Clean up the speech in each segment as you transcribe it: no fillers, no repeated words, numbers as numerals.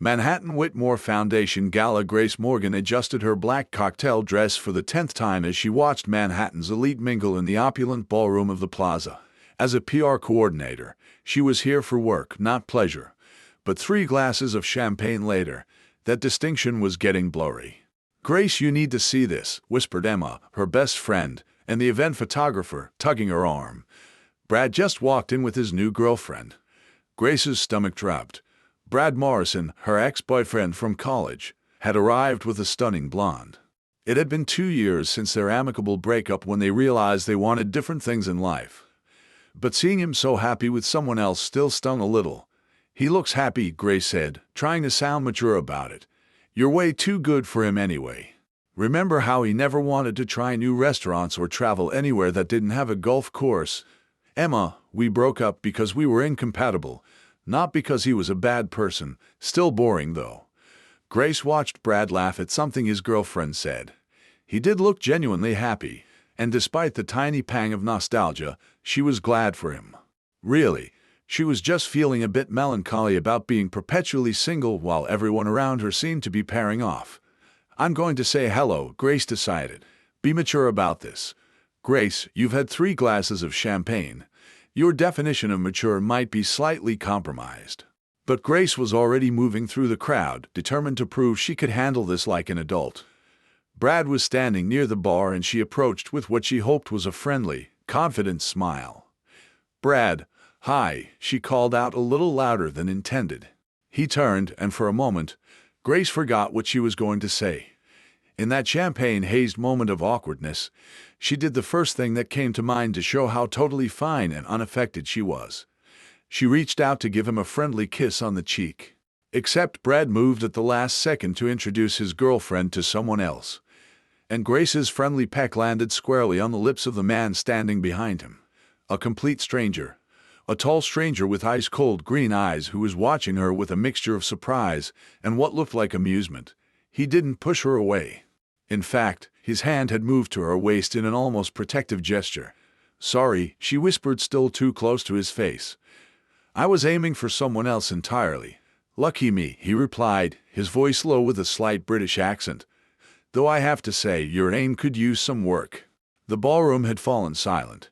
Manhattan Whitmore Foundation Gala. Grace Morgan adjusted her black cocktail dress for the 10th time as she watched Manhattan's elite mingle in the opulent ballroom of the plaza. As a PR coordinator, she was here for work, not pleasure. But 3 glasses of champagne later, that distinction was getting blurry. "Grace, you need to see this," whispered Emma, her best friend, and the event photographer, tugging her arm. Brad just walked in with his new girlfriend. Grace's stomach dropped. Brad Morrison, her ex-boyfriend from college, had arrived with a stunning blonde. It had been 2 years since their amicable breakup when they realized they wanted different things in life. But seeing him so happy with someone else still stung a little. "He looks happy," Grace said, trying to sound mature about it. "You're way too good for him anyway. Remember how he never wanted to try new restaurants or travel anywhere that didn't have a golf course? Emma, we broke up because we were incompatible. Not because he was a bad person. Still boring, though." Grace watched Brad laugh at something his girlfriend said. He did look genuinely happy, and despite the tiny pang of nostalgia, she was glad for him. Really, she was just feeling a bit melancholy about being perpetually single while everyone around her seemed to be pairing off. "I'm going to say hello," Grace decided. "Be mature about this." "Grace, you've had 3 glasses of champagne. Your definition of mature might be slightly compromised." But Grace was already moving through the crowd, determined to prove she could handle this like an adult. Brad was standing near the bar and she approached with what she hoped was a friendly, confident smile. "Brad, hi," she called out a little louder than intended. He turned, and for a moment, Grace forgot what she was going to say. In that champagne-hazed moment of awkwardness, she did the first thing that came to mind to show how totally fine and unaffected she was. She reached out to give him a friendly kiss on the cheek. Except Brad moved at the last second to introduce his girlfriend to someone else. And Grace's friendly peck landed squarely on the lips of the man standing behind him. A complete stranger. A tall stranger with ice-cold green eyes who was watching her with a mixture of surprise and what looked like amusement. He didn't push her away. In fact, his hand had moved to her waist in an almost protective gesture. "Sorry," she whispered, still too close to his face. "I was aiming for someone else entirely." "Lucky me," he replied, his voice low with a slight British accent. "Though I have to say, your aim could use some work." The ballroom had fallen silent.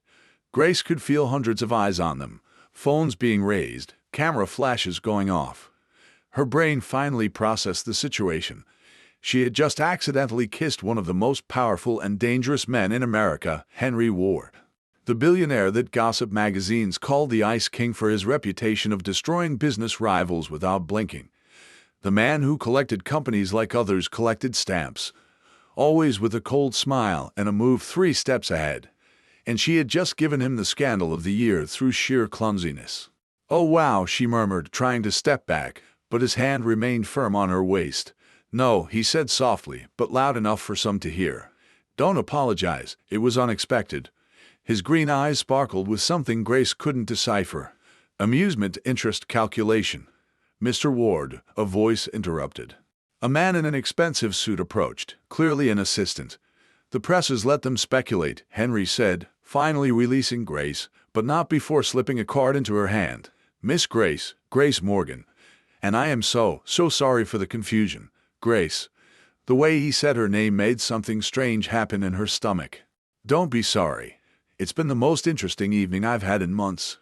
Grace could feel hundreds of eyes on them, phones being raised, camera flashes going off. Her brain finally processed the situation. She had just accidentally kissed one of the most powerful and dangerous men in America, Henry Ward. The billionaire that gossip magazines called the Ice King for his reputation of destroying business rivals without blinking. The man who collected companies like others collected stamps, always with a cold smile and a move 3 steps ahead. And she had just given him the scandal of the year through sheer clumsiness. "Oh wow," she murmured, trying to step back, but his hand remained firm on her waist. "No," he said softly, but loud enough for some to hear. "Don't apologize, it was unexpected." His green eyes sparkled with something Grace couldn't decipher. Amusement, interest, calculation. "Mr. Ward," a voice interrupted. A man in an expensive suit approached, clearly an assistant. "The presses let them speculate," Henry said, finally releasing Grace, but not before slipping a card into her hand. "Miss Grace, Grace Morgan. And I am so sorry for the confusion. Grace." The way he said her name made something strange happen in her stomach. "Don't be sorry. It's been the most interesting evening I've had in months."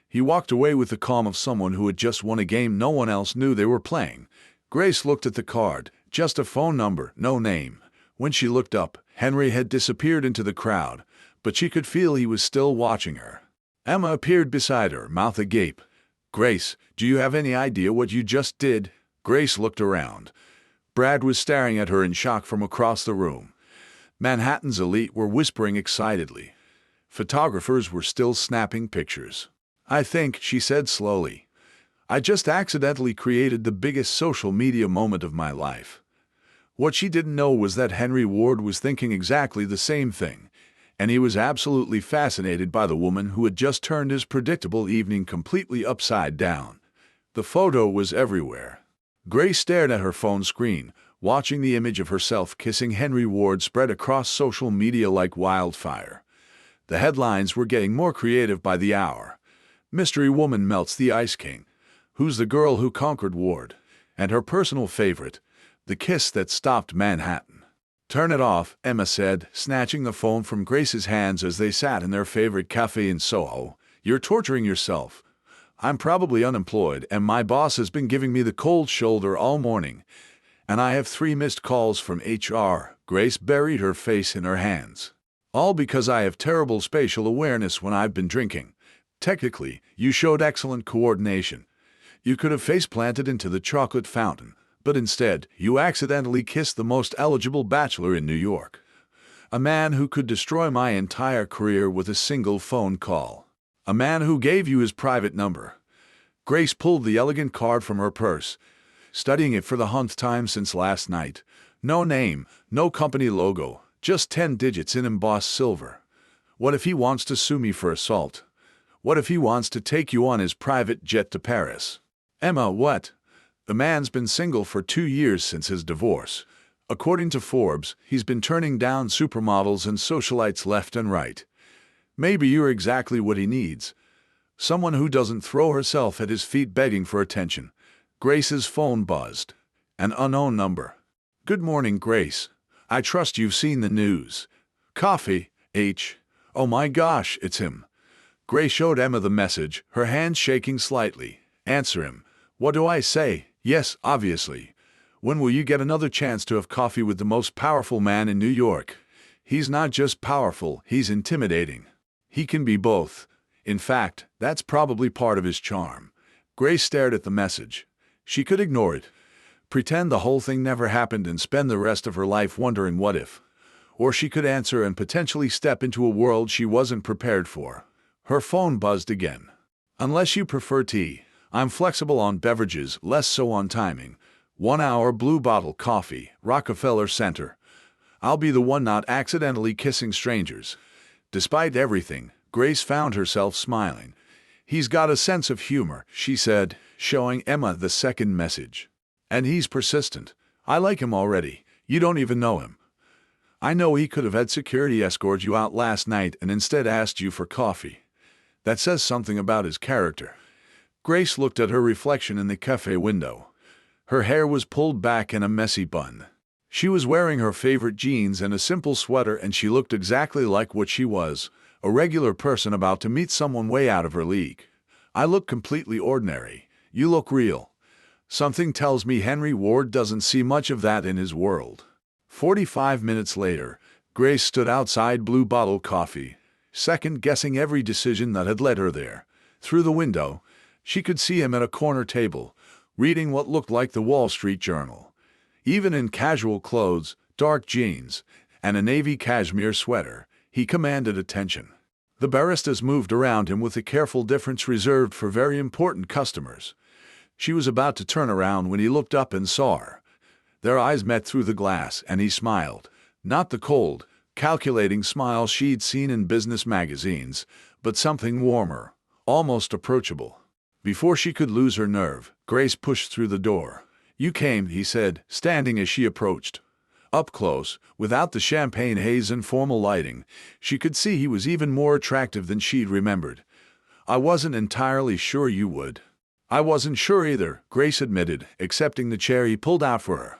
He walked away with the calm of someone who had just won a game no one else knew they were playing. Grace looked at the card, just a phone number, no name. When she looked up, Henry had disappeared into the crowd, but she could feel he was still watching her. Emma appeared beside her, mouth agape. "Grace, do you have any idea what you just did?" Grace looked around. Brad was staring at her in shock from across the room. Manhattan's elite were whispering excitedly. Photographers were still snapping pictures. "I think," she said slowly, "I just accidentally created the biggest social media moment of my life." What she didn't know was that Henry Ward was thinking exactly the same thing, and he was absolutely fascinated by the woman who had just turned his predictable evening completely upside down. The photo was everywhere. Grace stared at her phone screen, watching the image of herself kissing Henry Ward spread across social media like wildfire. The headlines were getting more creative by the hour. "Mystery woman melts the Ice King. Who's the girl who conquered Ward?" And her personal favorite, the kiss that stopped Manhattan. "Turn it off," Emma said, snatching the phone from Grace's hands as they sat in their favorite cafe in Soho. "You're torturing yourself. I'm probably unemployed, and my boss has been giving me the cold shoulder all morning. And I have 3 missed calls from HR." Grace buried her face in her hands. "All because I have terrible spatial awareness when I've been drinking. Technically, you showed excellent coordination. You could have face-planted into the chocolate fountain, but instead, you accidentally kissed the most eligible bachelor in New York. A man who could destroy my entire career with a single phone call. A man who gave you his private number." Grace pulled the elegant card from her purse, studying it for the 100th time since last night. No name, no company logo, just 10 digits in embossed silver. What if he wants to sue me for assault? What if he wants to take you on his private jet to Paris? Emma, what? The man's been single for 2 years since his divorce. According to Forbes, he's been turning down supermodels and socialites left and right. Maybe you're exactly what he needs. Someone who doesn't throw herself at his feet begging for attention. Grace's phone buzzed. An unknown number. "Good morning, Grace. I trust you've seen the news. Coffee, H. Oh my gosh, it's him." Grace showed Emma the message, her hands shaking slightly. "Answer him. What do I say? Yes, obviously. When will you get another chance to have coffee with the most powerful man in New York? He's not just powerful, he's intimidating. He can be both. In fact, that's probably part of his charm." Grace stared at the message. She could ignore it, pretend the whole thing never happened and spend the rest of her life wondering what if. Or she could answer and potentially step into a world she wasn't prepared for. Her phone buzzed again. "Unless you prefer tea. I'm flexible on beverages, less so on timing. 1 hour Blue Bottle coffee, Rockefeller Center. I'll be the one not accidentally kissing strangers." Despite everything, Grace found herself smiling. "He's got a sense of humor," she said, showing Emma the second message. "And he's persistent. I like him already. You don't even know him. I know he could have had security escort you out last night and instead asked you for coffee. That says something about his character." Grace looked at her reflection in the cafe window. Her hair was pulled back in a messy bun. She was wearing her favorite jeans and a simple sweater, and she looked exactly like what she was, a regular person about to meet someone way out of her league. "I look completely ordinary. You look real. Something tells me Henry Ward doesn't see much of that in his world." 45 minutes later, Grace stood outside Blue Bottle Coffee, second-guessing every decision that had led her there. Through the window, she could see him at a corner table, reading what looked like the Wall Street Journal. Even in casual clothes, dark jeans, and a navy cashmere sweater, he commanded attention. The baristas moved around him with a careful deference reserved for very important customers. She was about to turn around when he looked up and saw her. Their eyes met through the glass, and he smiled. Not the cold, calculating smile she'd seen in business magazines, but something warmer, almost approachable. Before she could lose her nerve, Grace pushed through the door. "You came," he said, standing as she approached. Up close, without the champagne haze and formal lighting, she could see he was even more attractive than she'd remembered. "I wasn't entirely sure you would." "I wasn't sure either," Grace admitted, accepting the chair he pulled out for her.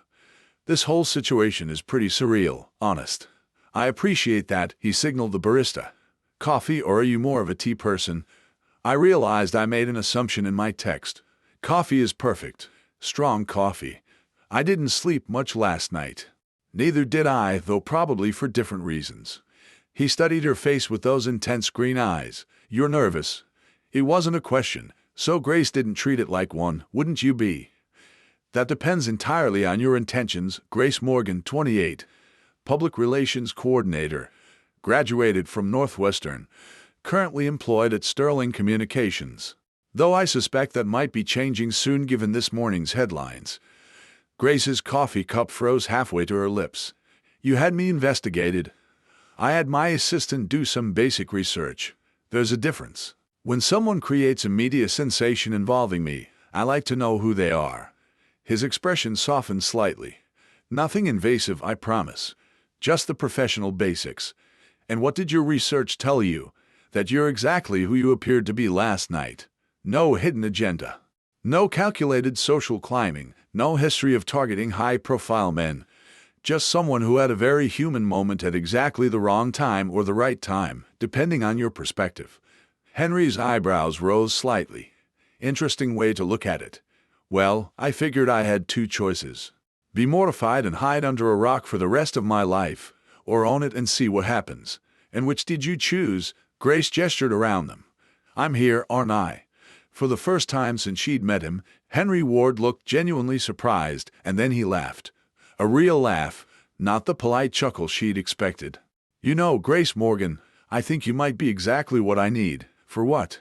"This whole situation is pretty surreal, honest." "I appreciate that," he signaled the barista. "Coffee, or are you more of a tea person?" I realized I made an assumption in my text. "Coffee is perfect. Strong coffee. I didn't sleep much last night." "Neither did I, though probably for different reasons." He studied her face with those intense green eyes. "You're nervous." It wasn't a question, so Grace didn't treat it like one. "Wouldn't you be?" "That depends entirely on your intentions." Grace Morgan, 28, Public Relations Coordinator, graduated from Northwestern, currently employed at Sterling Communications. Though I suspect that might be changing soon given this morning's headlines. Grace's coffee cup froze halfway to her lips. "You had me investigated. I had my assistant do some basic research. There's a difference. When someone creates a media sensation involving me, I like to know who they are." His expression softened slightly. "Nothing invasive, I promise. Just the professional basics. And what did your research tell you? That you're exactly who you appeared to be last night. No hidden agenda. No calculated social climbing. No history of targeting high-profile men. Just someone who had a very human moment at exactly the wrong time or the right time, depending on your perspective. Henry's eyebrows rose slightly. Interesting way to look at it. Well, I figured I had two choices. Be mortified and hide under a rock for the rest of my life, or own it and see what happens. And which did you choose? Grace gestured around them. I'm here, aren't I? For the first time since she'd met him, Henry Ward looked genuinely surprised, and then he laughed. A real laugh, not the polite chuckle she'd expected. You know, Grace Morgan, I think you might be exactly what I need. For what?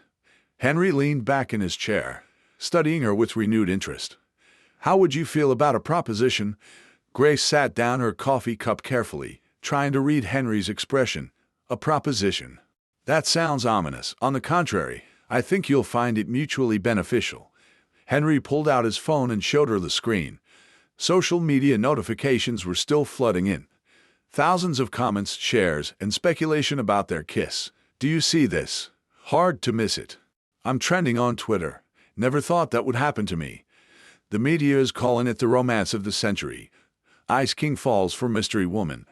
Henry leaned back in his chair, studying her with renewed interest. How would you feel about a proposition? Grace sat down her coffee cup carefully, trying to read Henry's expression. A proposition. That sounds ominous. On the contrary, I think you'll find it mutually beneficial. Henry pulled out his phone and showed her the screen. Social media notifications were still flooding in. Thousands of comments, shares, and speculation about their kiss. Do you see this? Hard to miss it. I'm trending on Twitter. Never thought that would happen to me. The media is calling it the romance of the century. Ice King falls for mystery woman.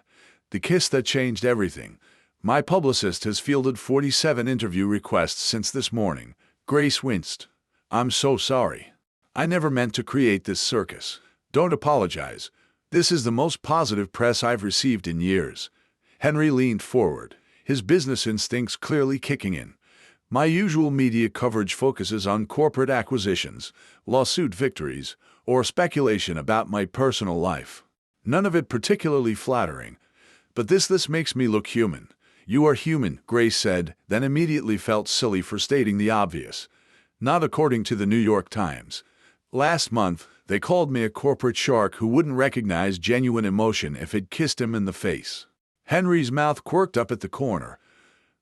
The kiss that changed everything. My publicist has fielded 47 interview requests since this morning. Grace winced. I'm so sorry. I never meant to create this circus. Don't apologize. This is the most positive press I've received in years. Henry leaned forward, his business instincts clearly kicking in. My usual media coverage focuses on corporate acquisitions, lawsuit victories, or speculation about my personal life. None of it particularly flattering. But this makes me look human. You are human, Grace said, then immediately felt silly for stating the obvious. Not according to the New York Times. Last month, they called me a corporate shark who wouldn't recognize genuine emotion if it kissed him in the face. Henry's mouth quirked up at the corner.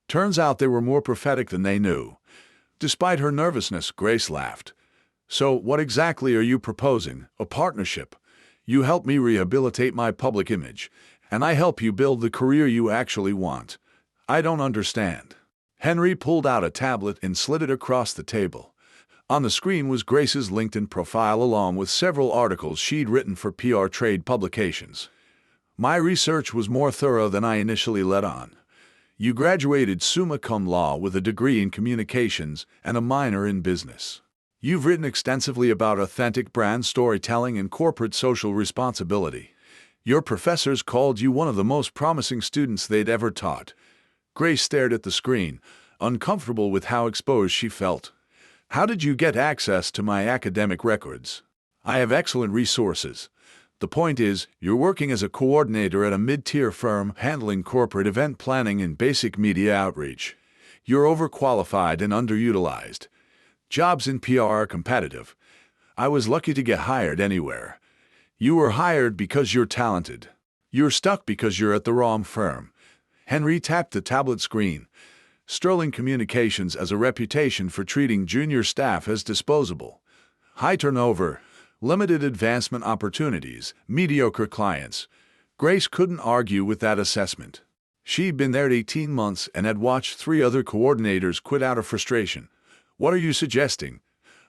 Turns out they were more prophetic than they knew. Despite her nervousness, Grace laughed. So, what exactly are you proposing? A partnership? You help me rehabilitate my public image, and I help you build the career you actually want. I don't understand. Henry pulled out a tablet and slid it across the table. On the screen was Grace's LinkedIn profile along with several articles she'd written for PR trade publications. My research was more thorough than I initially let on. You graduated summa cum laude with a degree in communications and a minor in business. You've written extensively about authentic brand storytelling and corporate social responsibility. Your professors called you one of the most promising students they'd ever taught. Grace stared at the screen, uncomfortable with how exposed she felt. How did you get access to my academic records? I have excellent resources. The point is, you're working as a coordinator at a mid-tier firm handling corporate event planning and basic media outreach. You're overqualified and underutilized. Jobs in PR are competitive. I was lucky to get hired anywhere. You were hired because you're talented. You're stuck because you're at the wrong firm. Henry tapped the tablet screen. Sterling Communications has a reputation for treating junior staff as disposable. High turnover, limited advancement opportunities, mediocre clients. Grace couldn't argue with that assessment. She'd been there 18 months and had watched 3 other coordinators quit out of frustration. What are you suggesting?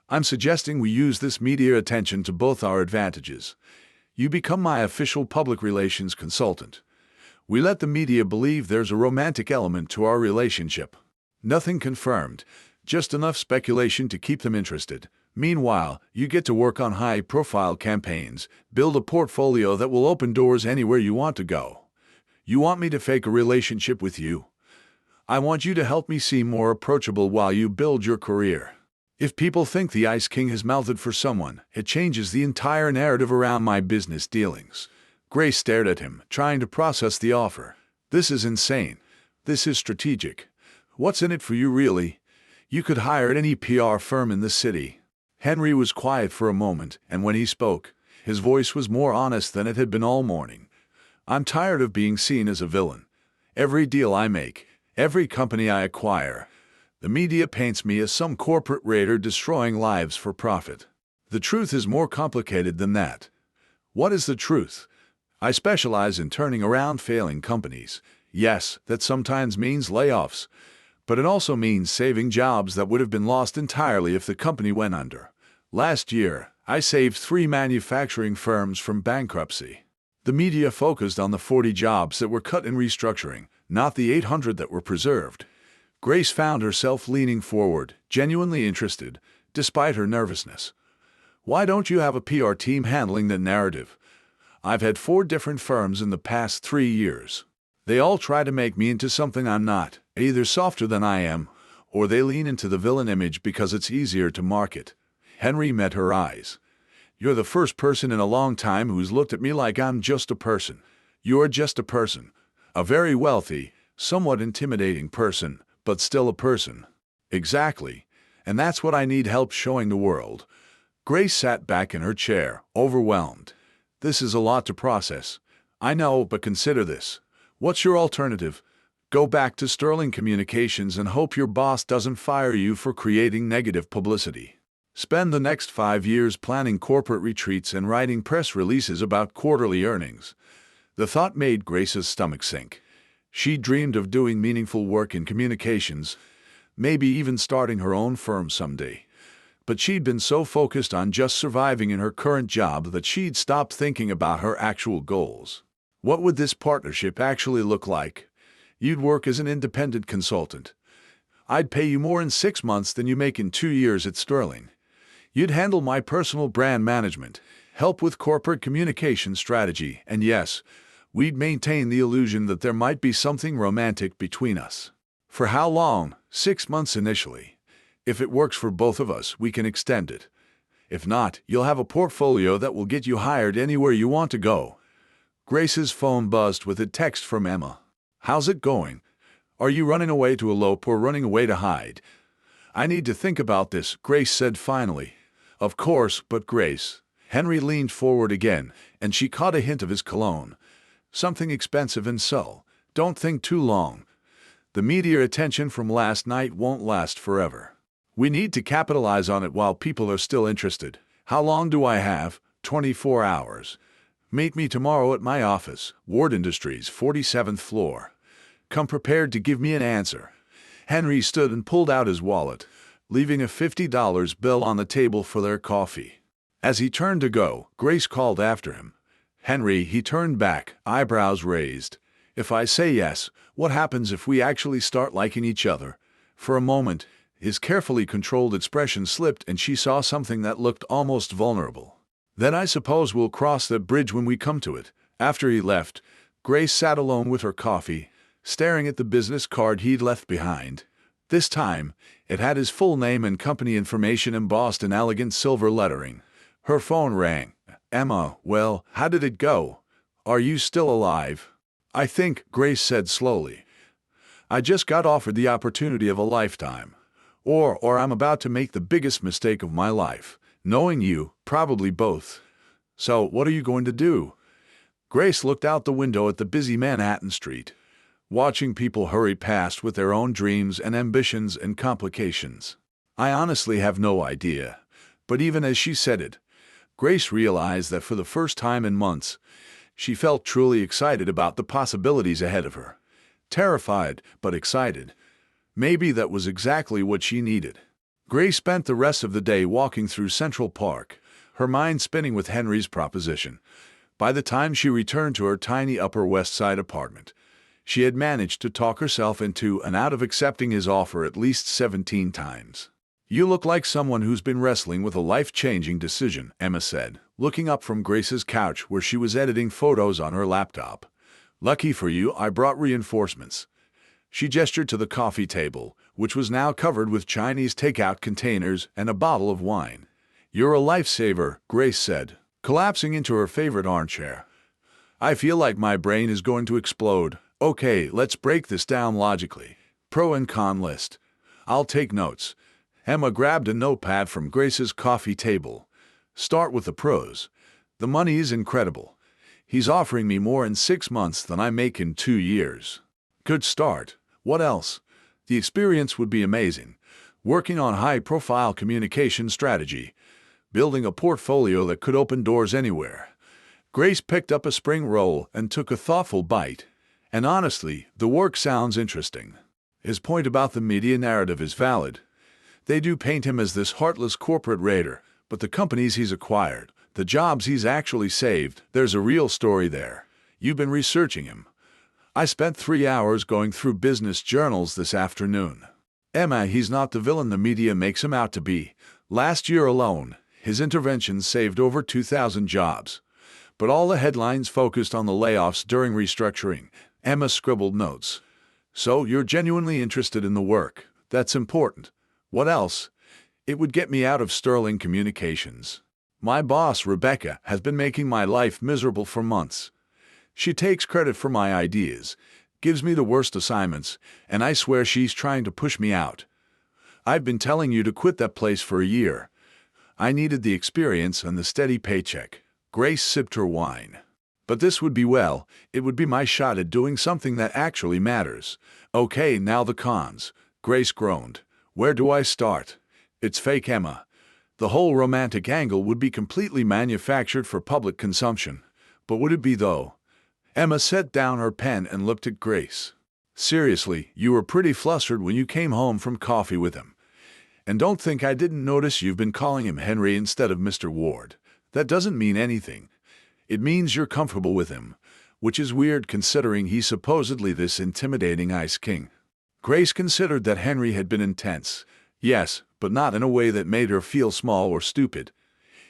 I'm suggesting we use this media attention to both our advantages. You become my official public relations consultant. We let the media believe there's a romantic element to our relationship. Nothing confirmed, just enough speculation to keep them interested. Meanwhile, you get to work on high-profile campaigns, build a portfolio that will open doors anywhere you want to go. You want me to fake a relationship with you? I want you to help me seem more approachable while you build your career. If people think the Ice King has melted for someone, it changes the entire narrative around my business dealings. Grace stared at him, trying to process the offer. This is insane. This is strategic. What's in it for you, really? You could hire at any PR firm in the city. Henry was quiet for a moment, and when he spoke, his voice was more honest than it had been all morning. I'm tired of being seen as a villain. Every deal I make, every company I acquire, the media paints me as some corporate raider destroying lives for profit. The truth is more complicated than that. What is the truth? I specialize in turning around failing companies. Yes, that sometimes means layoffs, but it also means saving jobs that would have been lost entirely if the company went under. Last year, I saved 3 manufacturing firms from bankruptcy. The media focused on the 40 jobs that were cut in restructuring, not the 800 that were preserved. Grace found herself leaning forward, genuinely interested, despite her nervousness. Why don't you have a PR team handling the narrative? I've had 4 different firms in the past 3 years. They all try to make me into something I'm not, either softer than I am, or they lean into the villain image because it's easier to market. Henry met her eyes. You're the first person in a long time who's looked at me like I'm just a person. You're just a person. A very wealthy, somewhat intimidating person, but still a person. Exactly. And that's what I need help showing the world. Grace sat back in her chair, overwhelmed. This is a lot to process. I know, but consider this. What's your alternative? Go back to Sterling Communications and hope your boss doesn't fire you for creating negative publicity. Spend the next 5 years planning corporate retreats and writing press releases about quarterly earnings. The thought made Grace's stomach sink. She dreamed of doing meaningful work in communications, maybe even starting her own firm someday. But she'd been so focused on just surviving in her current job that she'd stopped thinking about her actual goals. What would this partnership actually look like? You'd work as an independent consultant. I'd pay you more in 6 months than you make in 2 years at Sterling. You'd handle my personal brand management, help with corporate communication strategy, and yes, we'd maintain the illusion that there might be something romantic between us. For how long? 6 months initially. If it works for both of us, we can extend it. If not, you'll have a portfolio that will get you hired anywhere you want to go. Grace's phone buzzed with a text from Emma. How's it going? Are you running away to elope or running away to hide? I need to think about this, Grace said finally. Of course, but Grace. Henry leaned forward again, and she caught a hint of his cologne. Something expensive and subtle. Don't think too long. The media attention from last night won't last forever. We need to capitalize on it while people are still interested. How long do I have? 24 hours. Meet me tomorrow at my office, Ward Industries, 47th floor. Come prepared to give me an answer. Henry stood and pulled out his wallet, leaving a $50 bill on the table for their coffee. As he turned to go, Grace called after him. Henry, he turned back, eyebrows raised. If I say yes, what happens if we actually start liking each other? For a moment, his carefully controlled expression slipped and she saw something that looked almost vulnerable. Then I suppose we'll cross that bridge when we come to it. After he left, Grace sat alone with her coffee, staring at the business card he'd left behind. This time, it had his full name and company information embossed in elegant silver lettering. Her phone rang. Emma, well, how did it go? Are you still alive? I think, Grace said slowly. I just got offered the opportunity of a lifetime. Or I'm about to make the biggest mistake of my life. Knowing you, probably both. So, what are you going to do? Grace looked out the window at the busy Manhattan street, watching people hurry past with their own dreams and ambitions and complications. I honestly have no idea. But even as she said it, Grace realized that for the first time in months, she felt truly excited about the possibilities ahead of her. Terrified, but excited. Maybe that was exactly what she needed. Grace spent the rest of the day walking through Central Park, her mind spinning with Henry's proposition. By the time she returned to her tiny Upper West Side apartment, she had managed to talk herself into and out of accepting his offer at least 17 times. You look like someone who's been wrestling with a life-changing decision, Emma said, looking up from Grace's couch where she was editing photos on her laptop. Lucky for you, I brought reinforcements. She gestured to the coffee table, which was now covered with Chinese takeout containers and a bottle of wine. You're a lifesaver, Grace said, collapsing into her favorite armchair. I feel like my brain is going to explode. Okay, let's break this down logically. Pro and con list. I'll take notes. Emma grabbed a notepad from Grace's coffee table. Start with the pros. The money is incredible. He's offering me more in 6 months than I make in 2 years. Good start. What else? The experience would be amazing. Working on high-profile communication strategy. Building a portfolio that could open doors anywhere. Grace picked up a spring roll and took a thoughtful bite. And honestly, the work sounds interesting. His point about the media narrative is valid. They do paint him as this heartless corporate raider, But the companies he's acquired, the jobs he's actually saved, there's a real story there. You've been researching him. I spent 3 hours going through business journals this afternoon. Emma, he's not the villain the media makes him out to be. Last year alone, his interventions saved over 2,000 jobs. But all the headlines focused on the layoffs during restructuring. Emma scribbled notes. So you're genuinely interested in the work. That's important. What else? It would get me out of Sterling Communications. My boss, Rebecca, has been making my life miserable for months. She takes credit for my ideas, gives me the worst assignments, and I swear she's trying to push me out. I've been telling you to quit that place for a year. I needed the experience and the steady paycheck. Grace sipped her wine. But this would be, well, it would be my shot at doing something that actually matters. Okay, now the cons. Grace groaned. Where do I start? It's fake, Emma. The whole romantic angle would be completely manufactured for public consumption. But would it be, though? Emma set down her pen and looked at Grace. Seriously, you were pretty flustered when you came home from coffee with him. And don't think I didn't notice you've been calling him Henry instead of Mr. Ward. That doesn't mean anything. It means you're comfortable with him, which is weird considering he's supposedly this intimidating Ice King. Grace considered that Henry had been intense. Yes, but not in a way that made her feel small or stupid.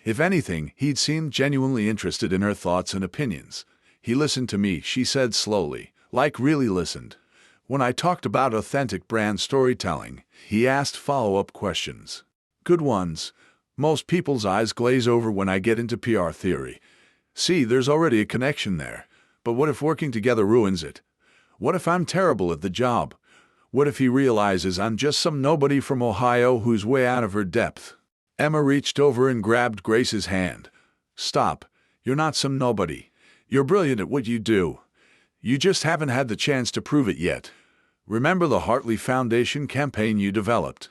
If anything, he'd seemed genuinely interested in her thoughts and opinions. He listened to me, she said slowly, like really listened. When I talked about authentic brand storytelling, he asked follow-up questions. Good ones. Most people's eyes glaze over when I get into PR theory. See, there's already a connection there. But what if working together ruins it? What if I'm terrible at the job? What if he realizes I'm just some nobody from Ohio who's way out of her depth? Emma reached over and grabbed Grace's hand. Stop. You're not some nobody. You're brilliant at what you do. You just haven't had the chance to prove it yet. Remember the Hartley Foundation campaign you developed?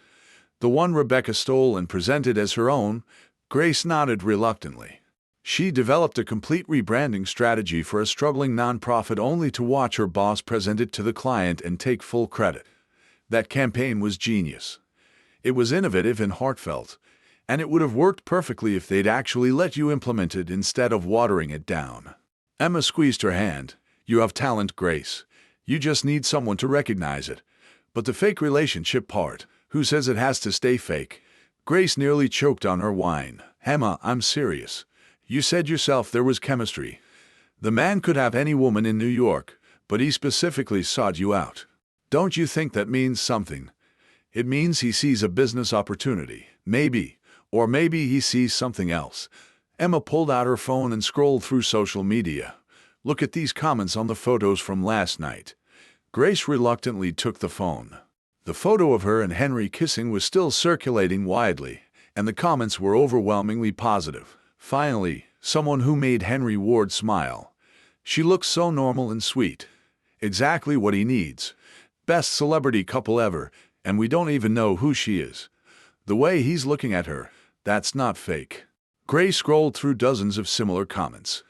The one Rebecca stole and presented as her own? Grace nodded reluctantly. She developed a complete rebranding strategy for a struggling nonprofit only to watch her boss present it to the client and take full credit. That campaign was genius. It was innovative and heartfelt, and it would have worked perfectly if they'd actually let you implement it instead of watering it down. Emma squeezed her hand. You have talent, Grace. You just need someone to recognize it. But the fake relationship part, who says it has to stay fake? Grace nearly choked on her wine. Emma, I'm serious. You said yourself there was chemistry. The man could have any woman in New York, but he specifically sought you out. Don't you think that means something? It means he sees a business opportunity. Maybe. Or maybe he sees something else. Emma pulled out her phone and scrolled through social media. Look at these comments on the photos from last night. Grace reluctantly took the phone. The photo of her and Henry kissing was still circulating widely, and the comments were overwhelmingly positive. Finally, someone who made Henry Ward smile. She looks so normal and sweet. Exactly what he needs. Best celebrity couple ever, and we don't even know who she is. The way he's looking at her, that's not fake. Grace scrolled through dozens of similar comments.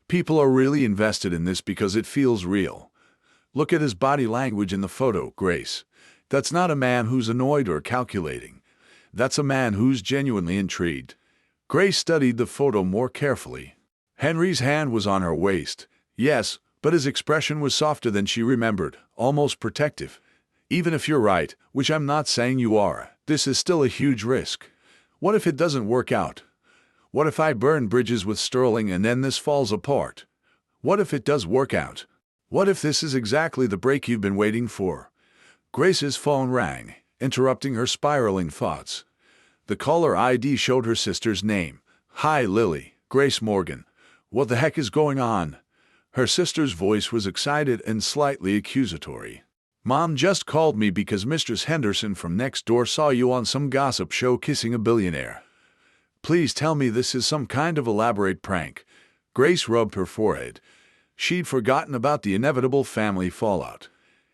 People are really invested in this because it feels real. Look at his body language in the photo, Grace. That's not a man who's annoyed or calculating. That's a man who's genuinely intrigued. Grace studied the photo more carefully. Henry's hand was on her waist. Yes, but his expression was softer than she remembered, almost protective. Even if you're right, which I'm not saying you are, this is still a huge risk. What if it doesn't work out? What if I burn bridges with Sterling and then this falls apart? What if it does work out? What if this is exactly the break you've been waiting for? Grace's phone rang, interrupting her spiraling thoughts. The caller ID showed her sister's name. Hi, Lily. Grace Morgan. What the heck is going on? Her sister's voice was excited and slightly accusatory. Mom just called me because Mistress Henderson from next door saw you on some gossip show kissing a billionaire. Please tell me this is some kind of elaborate prank. Grace rubbed her forehead. She'd forgotten about the inevitable family fallout.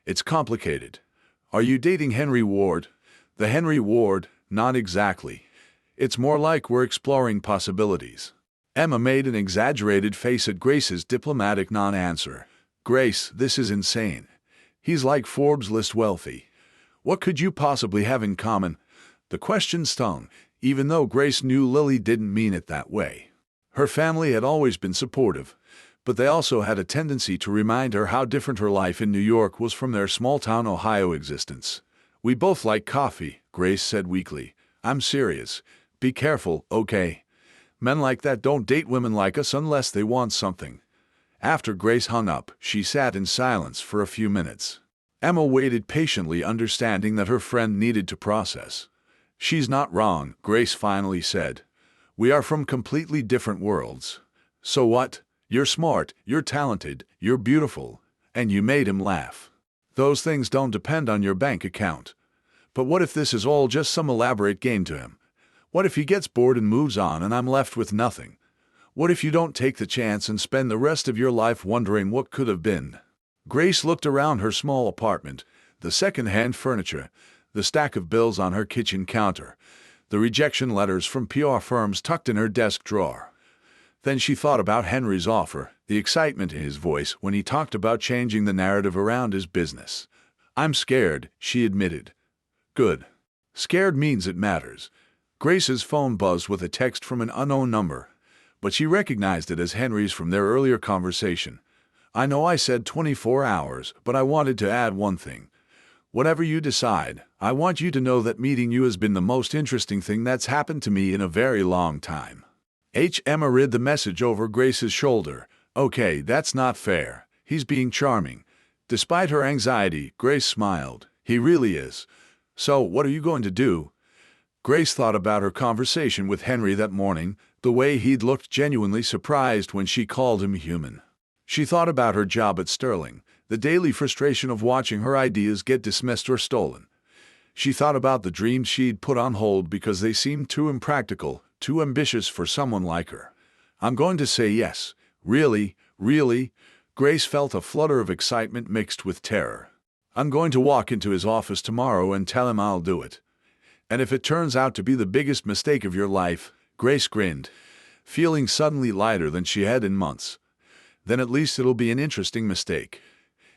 It's complicated. Are you dating Henry Ward? The Henry Ward? Not exactly. It's more like we're exploring possibilities. Emma made an exaggerated face at Grace's diplomatic non-answer. Grace, this is insane. He's like Forbes list wealthy. What could you possibly have in common? The question stung, even though Grace knew Lily didn't mean it that way. Her family had always been supportive, but they also had a tendency to remind her how different her life in New York was from their small-town Ohio existence. "We both like coffee," Grace said weakly. "I'm serious. Be careful, okay? Men like that don't date women like us unless they want something." After Grace hung up, she sat in silence for a few minutes. Emma waited patiently, understanding that her friend needed to process. "She's not wrong," Grace finally said. "We are from completely different worlds. So what? You're smart, you're talented, you're beautiful, and you made him laugh. Those things don't depend on your bank account. But what if this is all just some elaborate game to him? What if he gets bored and moves on and I'm left with nothing? What if you don't take the chance and spend the rest of your life wondering what could have been?" Grace looked around her small apartment, the second-hand furniture, the stack of bills on her kitchen counter, the rejection letters from PR firms tucked in her desk drawer. Then she thought about Henry's offer, the excitement in his voice when he talked about changing the narrative around his business. "I'm scared," she admitted. "Good. Scared means it matters." Grace's phone buzzed with a text from an unknown number, but she recognized it as Henry's from their earlier conversation. "I know I said 24 hours, but I wanted to add one thing. Whatever you decide, I want you to know that meeting you has been the most interesting thing that's happened to me in a very long time." Emma read the message over Grace's shoulder. "Okay, that's not fair. He's being charming." Despite her anxiety, Grace smiled. "He really is. So, what are you going to do?" Grace thought about her conversation with Henry that morning, the way he'd looked genuinely surprised when she called him human. She thought about her job at Sterling, the daily frustration of watching her ideas get dismissed or stolen. She thought about the dreams she'd put on hold because they seemed too impractical, too ambitious for someone like her. "I'm going to say yes. Really, really." Grace felt a flutter of excitement mixed with terror. "I'm going to walk into his office tomorrow and tell him I'll do it. And if it turns out to be the biggest mistake of your life," Grace grinned, feeling suddenly lighter than she had in months, "then at least it'll be an interesting mistake."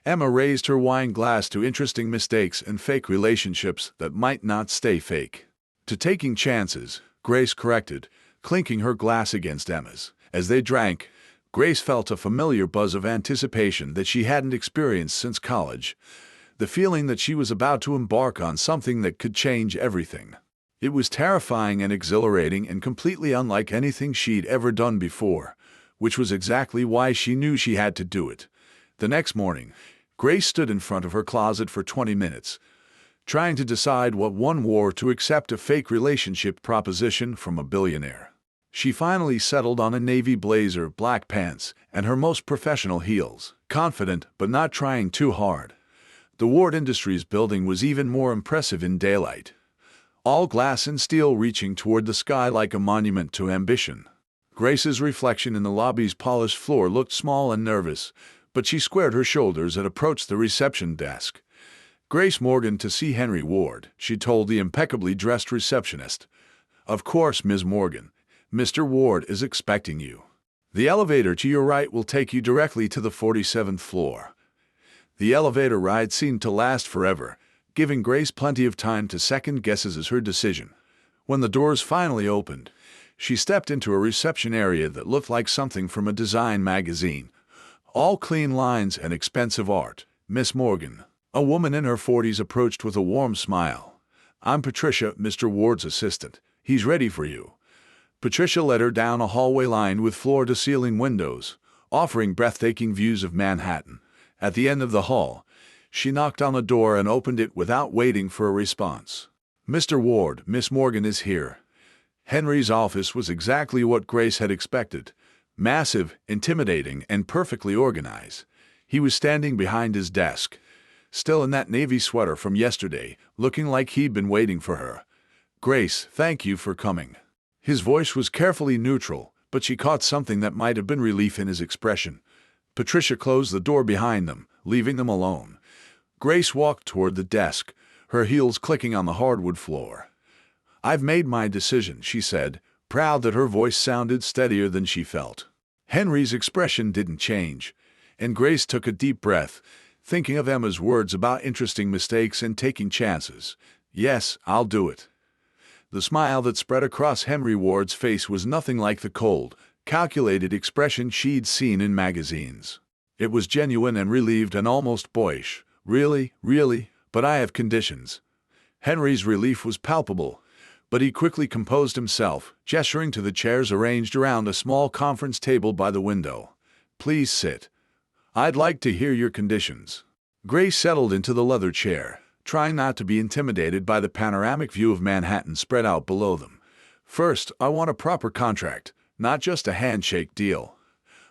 Emma raised her wine glass to interesting mistakes and fake relationships that might not stay fake. "To taking chances," Grace corrected, clinking her glass against Emma's. As they drank, Grace felt a familiar buzz of anticipation that she hadn't experienced since college, the feeling that she was about to embark on something that could change everything. It was terrifying and exhilarating and completely unlike anything she'd ever done before, which was exactly why she knew she had to do it. The next morning, Grace stood in front of her closet for 20 minutes, trying to decide what one wore to accept a fake relationship proposition from a billionaire. She finally settled on a navy blazer, black pants, and her most professional heels, confident but not trying too hard. The Ward Industries building was even more impressive in daylight, all glass and steel reaching toward the sky like a monument to ambition. Grace's reflection in the lobby's polished floor looked small and nervous, but she squared her shoulders and approached the reception desk. "Grace Morgan to see Henry Ward," she told the impeccably dressed receptionist. "Of course, Ms. Morgan. Mr. Ward is expecting you. The elevator to your right will take you directly to the 47th floor." The elevator ride seemed to last forever, giving Grace plenty of time to second guesses her decision. When the doors finally opened, she stepped into a reception area that looked like something from a design magazine. All clean lines and expensive art. "Miss Morgan." A woman in her 40s approached with a warm smile. "I'm Patricia, Mr. Ward's assistant. He's ready for you." Patricia led her down a hallway lined with floor-to-ceiling windows, offering breathtaking views of Manhattan. At the end of the hall, she knocked on the door and opened it without waiting for a response. "Mr. Ward, Miss Morgan is here." Henry's office was exactly what Grace had expected. Massive, intimidating, and perfectly organized. He was standing behind his desk, still in that navy sweater from yesterday, looking like he'd been waiting for her. "Grace, thank you for coming." His voice was carefully neutral, but she caught something that might have been relief in his expression. Patricia closed the door behind them, leaving them alone. Grace walked toward the desk, her heels clicking on the hardwood floor. "I've made my decision," she said, proud that her voice sounded steadier than she felt. Henry's expression didn't change, and Grace took a deep breath, thinking of Emma's words about interesting mistakes and taking chances. "Yes, I'll do it." The smile that spread across Henry Ward's face was nothing like the cold, calculated expression she'd seen in magazines. It was genuine and relieved and almost boyish. "Really, really, but I have conditions." Henry's relief was palpable, but he quickly composed himself, gesturing to the chairs arranged around a small conference table by the window. "Please sit. I'd like to hear your conditions." Grace settled into the leather chair, trying not to be intimidated by the panoramic view of Manhattan spread out below them. "First, I want a proper contract, not just a handshake deal.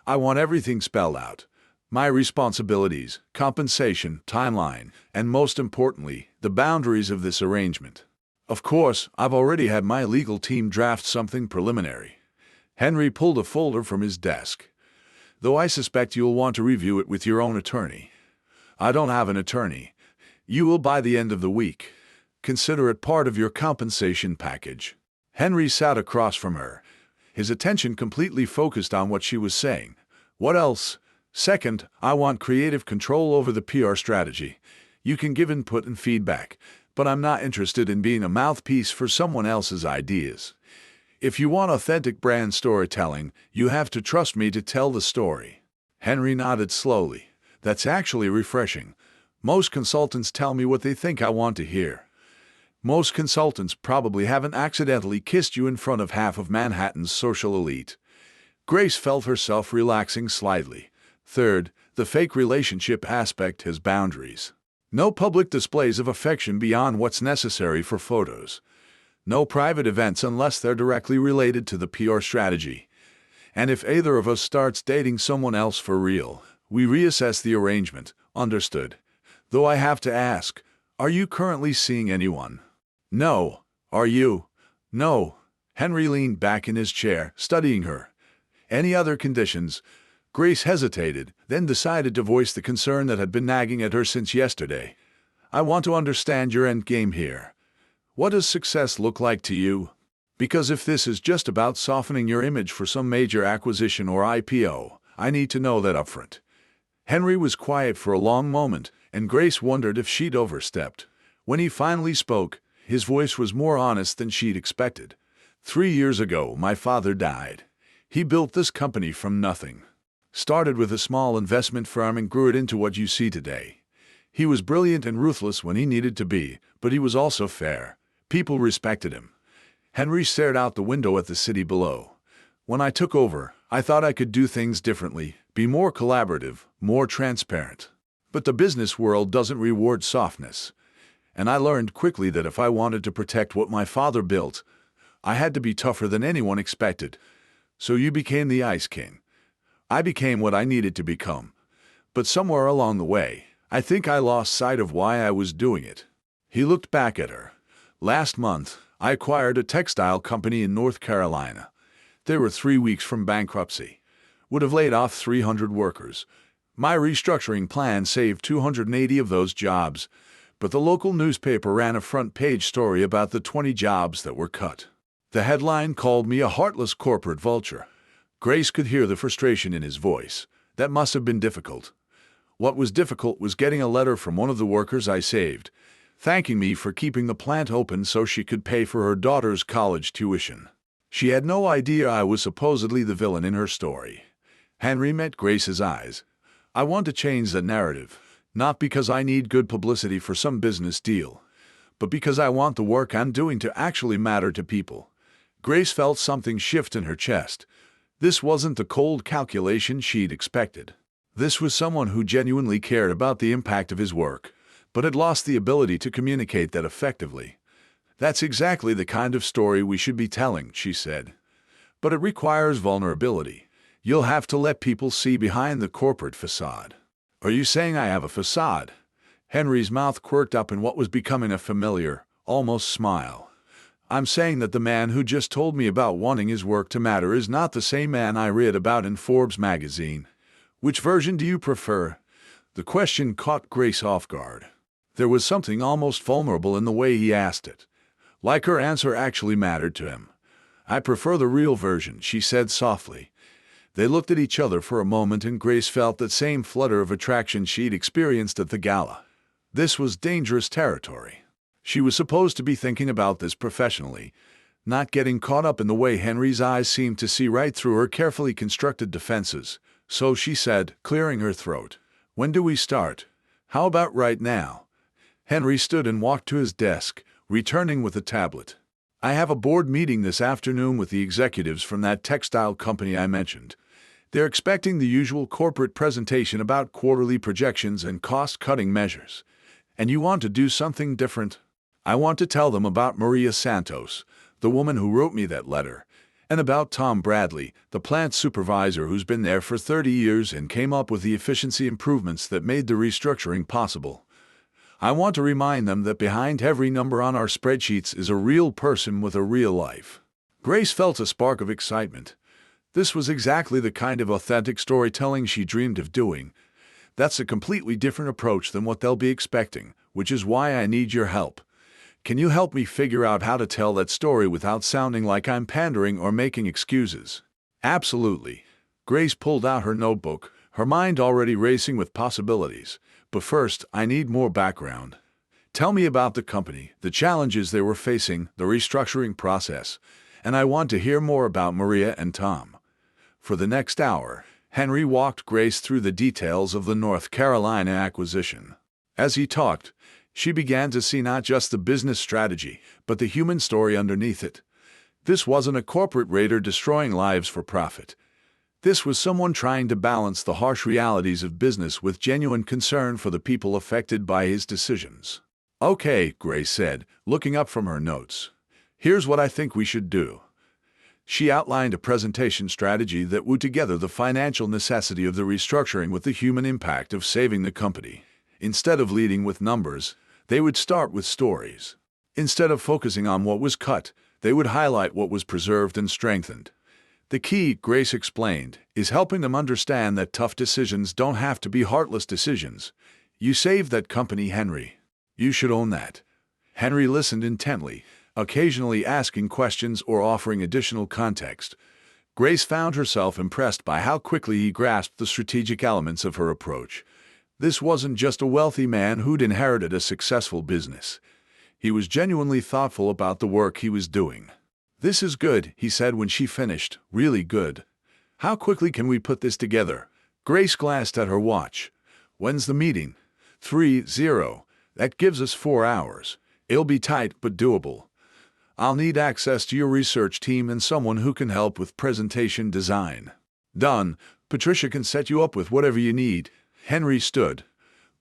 I want everything spelled out. My responsibilities, compensation, timeline, and most importantly, the boundaries of this arrangement. Of course, I've already had my legal team draft something preliminary." Henry pulled a folder from his desk. "Though I suspect you'll want to review it with your own attorney." "I don't have an attorney. You will by the end of the week. Consider it part of your compensation package." Henry sat across from her, his attention completely focused on what she was saying. "What else?" "Second, I want creative control over the PR strategy. You can give input and feedback, but I'm not interested in being a mouthpiece for someone else's ideas. If you want authentic brand storytelling, you have to trust me to tell the story." Henry nodded slowly. "That's actually refreshing. Most consultants tell me what they think I want to hear." "Most consultants probably haven't accidentally kissed you in front of half of Manhattan's social elite." Grace felt herself relaxing slightly. "Third, the fake relationship aspect has boundaries. No public displays of affection beyond what's necessary for photos. No private events unless they're directly related to the PR strategy. And if either of us starts dating someone else for real, we reassess the arrangement. Understood? Though I have to ask, are you currently seeing anyone?" "No. Are you?" "No." Henry leaned back in his chair, studying her. "Any other conditions?" Grace hesitated, then decided to voice the concern that had been nagging at her since yesterday. "I want to understand your end game here. What does success look like to you? Because if this is just about softening your image for some major acquisition or IPO, I need to know that upfront." Henry was quiet for a long moment, and Grace wondered if she'd overstepped. When he finally spoke, his voice was more honest than she'd expected. 3 years ago, my father died. He built this company from nothing. Started with a small investment firm and grew it into what you see today. He was brilliant and ruthless when he needed to be, but he was also fair. People respected him." Henry stared out the window at the city below. "When I took over, I thought I could do things differently, be more collaborative, more transparent. But the business world doesn't reward softness. And I learned quickly that if I wanted to protect what my father built, I had to be tougher than anyone expected. So you became the Ice King. I became what I needed to become. But somewhere along the way, I think I lost sight of why I was doing it." He looked back at her. "Last month, I acquired a textile company in North Carolina. They were 3 weeks from bankruptcy. Would have laid off 300 workers. My restructuring plan saved 280 of those jobs, but the local newspaper ran a front-page story about the 20 jobs that were cut. The headline called me a heartless corporate vulture." Grace could hear the frustration in his voice. "That must have been difficult." "What was difficult was getting a letter from one of the workers I saved, thanking me for keeping the plant open so she could pay for her daughter's college tuition. She had no idea I was supposedly the villain in her story." Henry met Grace's eyes. "I want to change the narrative, not because I need good publicity for some business deal, but because I want the work I'm doing to actually matter to people." Grace felt something shift in her chest. This wasn't the cold calculation she'd expected. This was someone who genuinely cared about the impact of his work, but had lost the ability to communicate that effectively. "That's exactly the kind of story we should be telling," she said. "But it requires vulnerability. You'll have to let people see behind the corporate facade." "Are you saying I have a facade?" Henry's mouth quirked up in what was becoming a familiar, almost smile. "I'm saying that the man who just told me about wanting his work to matter is not the same man I read about in Forbes magazine. Which version do you prefer?" The question caught Grace off guard. There was something almost vulnerable in the way he asked it. Like her answer actually mattered to him. "I prefer the real version," she said softly. They looked at each other for a moment and Grace felt that same flutter of attraction she'd experienced at the gala. This was dangerous territory. She was supposed to be thinking about this professionally, not getting caught up in the way Henry's eyes seemed to see right through her carefully constructed defenses. So she said, clearing her throat, "When do we start? How about right now?" Henry stood and walked to his desk, returning with a tablet. "I have a board meeting this afternoon with the executives from that textile company I mentioned. They're expecting the usual corporate presentation about quarterly projections and cost-cutting measures. And you want to do something different? I want to tell them about Maria Santos, the woman who wrote me that letter, and about Tom Bradley, the plant supervisor who's been there for 30 years and came up with the efficiency improvements that made the restructuring possible. I want to remind them that behind every number on our spreadsheets is a real person with a real life." Grace felt a spark of excitement. This was exactly the kind of authentic storytelling she dreamed of doing. That's a completely different approach than what they'll be expecting, which is why I need your help. Can you help me figure out how to tell that story without sounding like I'm pandering or making excuses? Absolutely. Grace pulled out her notebook, her mind already racing with possibilities. But first, I need more background. Tell me about the company, the challenges they were facing, the restructuring process, and I want to hear more about Maria and Tom. For the next hour, Henry walked Grace through the details of the North Carolina acquisition. As he talked, she began to see not just the business strategy, but the human story underneath it. This wasn't a corporate raider destroying lives for profit. This was someone trying to balance the harsh realities of business with genuine concern for the people affected by his decisions. "Okay," Grace said, looking up from her notes. "Here's what I think we should do." She outlined a presentation strategy that wove together the financial necessity of the restructuring with the human impact of saving the company. Instead of leading with numbers, they would start with stories. Instead of focusing on what was cut, they would highlight what was preserved and strengthened. The key, Grace explained, is helping them understand that tough decisions don't have to be heartless decisions. You saved that company, Henry. You should own that. Henry listened intently, occasionally asking questions or offering additional context. Grace found herself impressed by how quickly he grasped the strategic elements of her approach. This wasn't just a wealthy man who'd inherited a successful business. He was genuinely thoughtful about the work he was doing. "This is good," he said when she finished. "Really good. How quickly can we put this together?" Grace glanced at her watch. "When's the meeting?" 3:00. That gives us 4 hours. It'll be tight but doable. I'll need access to your research team and someone who can help with presentation design. Done. Patricia can set you up with whatever you need. Henry stood.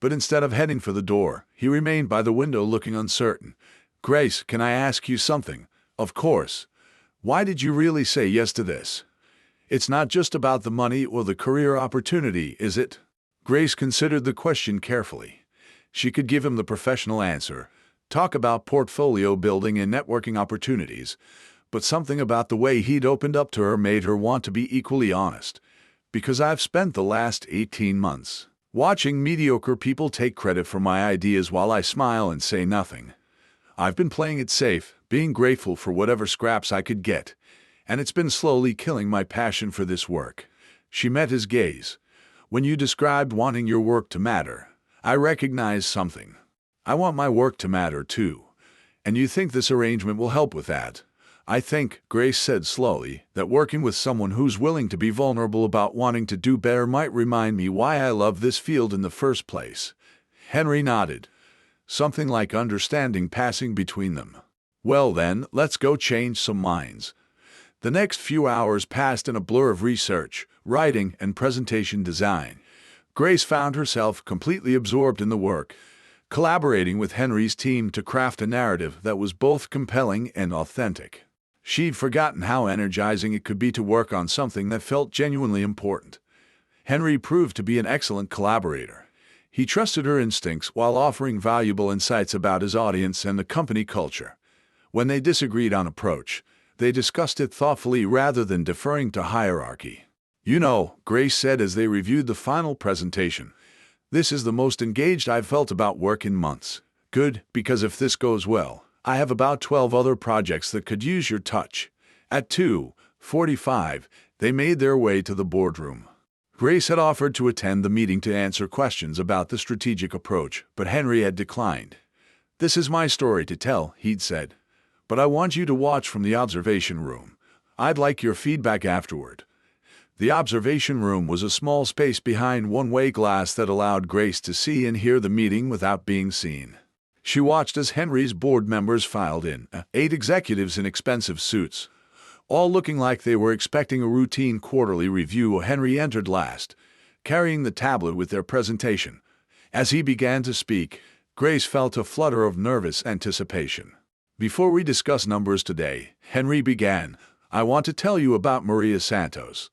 But instead of heading for the door, he remained by the window looking uncertain. "Grace, can I ask you something?" "Of course. Why did you really say yes to this? It's not just about the money or the career opportunity, is it?" Grace considered the question carefully. She could give him the professional answer, talk about portfolio building and networking opportunities, but something about the way he'd opened up to her made her want to be equally honest. "Because I've spent the last 18 months watching mediocre people take credit for my ideas while I smile and say nothing. I've been playing it safe, being grateful for whatever scraps I could get, and it's been slowly killing my passion for this work." She met his gaze. "When you described wanting your work to matter, I recognized something. I want my work to matter too. And you think this arrangement will help with that?" "I think," Grace said slowly, "that working with someone who's willing to be vulnerable about wanting to do better might remind me why I love this field in the first place." Henry nodded. Something like understanding passing between them. "Well then, let's go change some minds." The next few hours passed in a blur of research, writing, and presentation design. Grace found herself completely absorbed in the work, collaborating with Henry's team to craft a narrative that was both compelling and authentic. She'd forgotten how energizing it could be to work on something that felt genuinely important. Henry proved to be an excellent collaborator. He trusted her instincts while offering valuable insights about his audience and the company culture. When they disagreed on approach, they discussed it thoughtfully rather than deferring to hierarchy. "You know," Grace said as they reviewed the final presentation, "this is the most engaged I've felt about work in months." "Good, because if this goes well, I have about 12 other projects that could use your touch." At 2:45, they made their way to the boardroom. Grace had offered to attend the meeting to answer questions about the strategic approach, but Henry had declined. "This is my story to tell," he'd said. "But I want you to watch from the observation room. I'd like your feedback afterward." The observation room was a small space behind one-way glass that allowed Grace to see and hear the meeting without being seen. She watched as Henry's board members filed in, 8 executives in expensive suits, all looking like they were expecting a routine quarterly review. Henry entered last, carrying the tablet with their presentation. As he began to speak, Grace felt a flutter of nervous anticipation. "Before we discuss numbers today," Henry began, "I want to tell you about Maria Santos."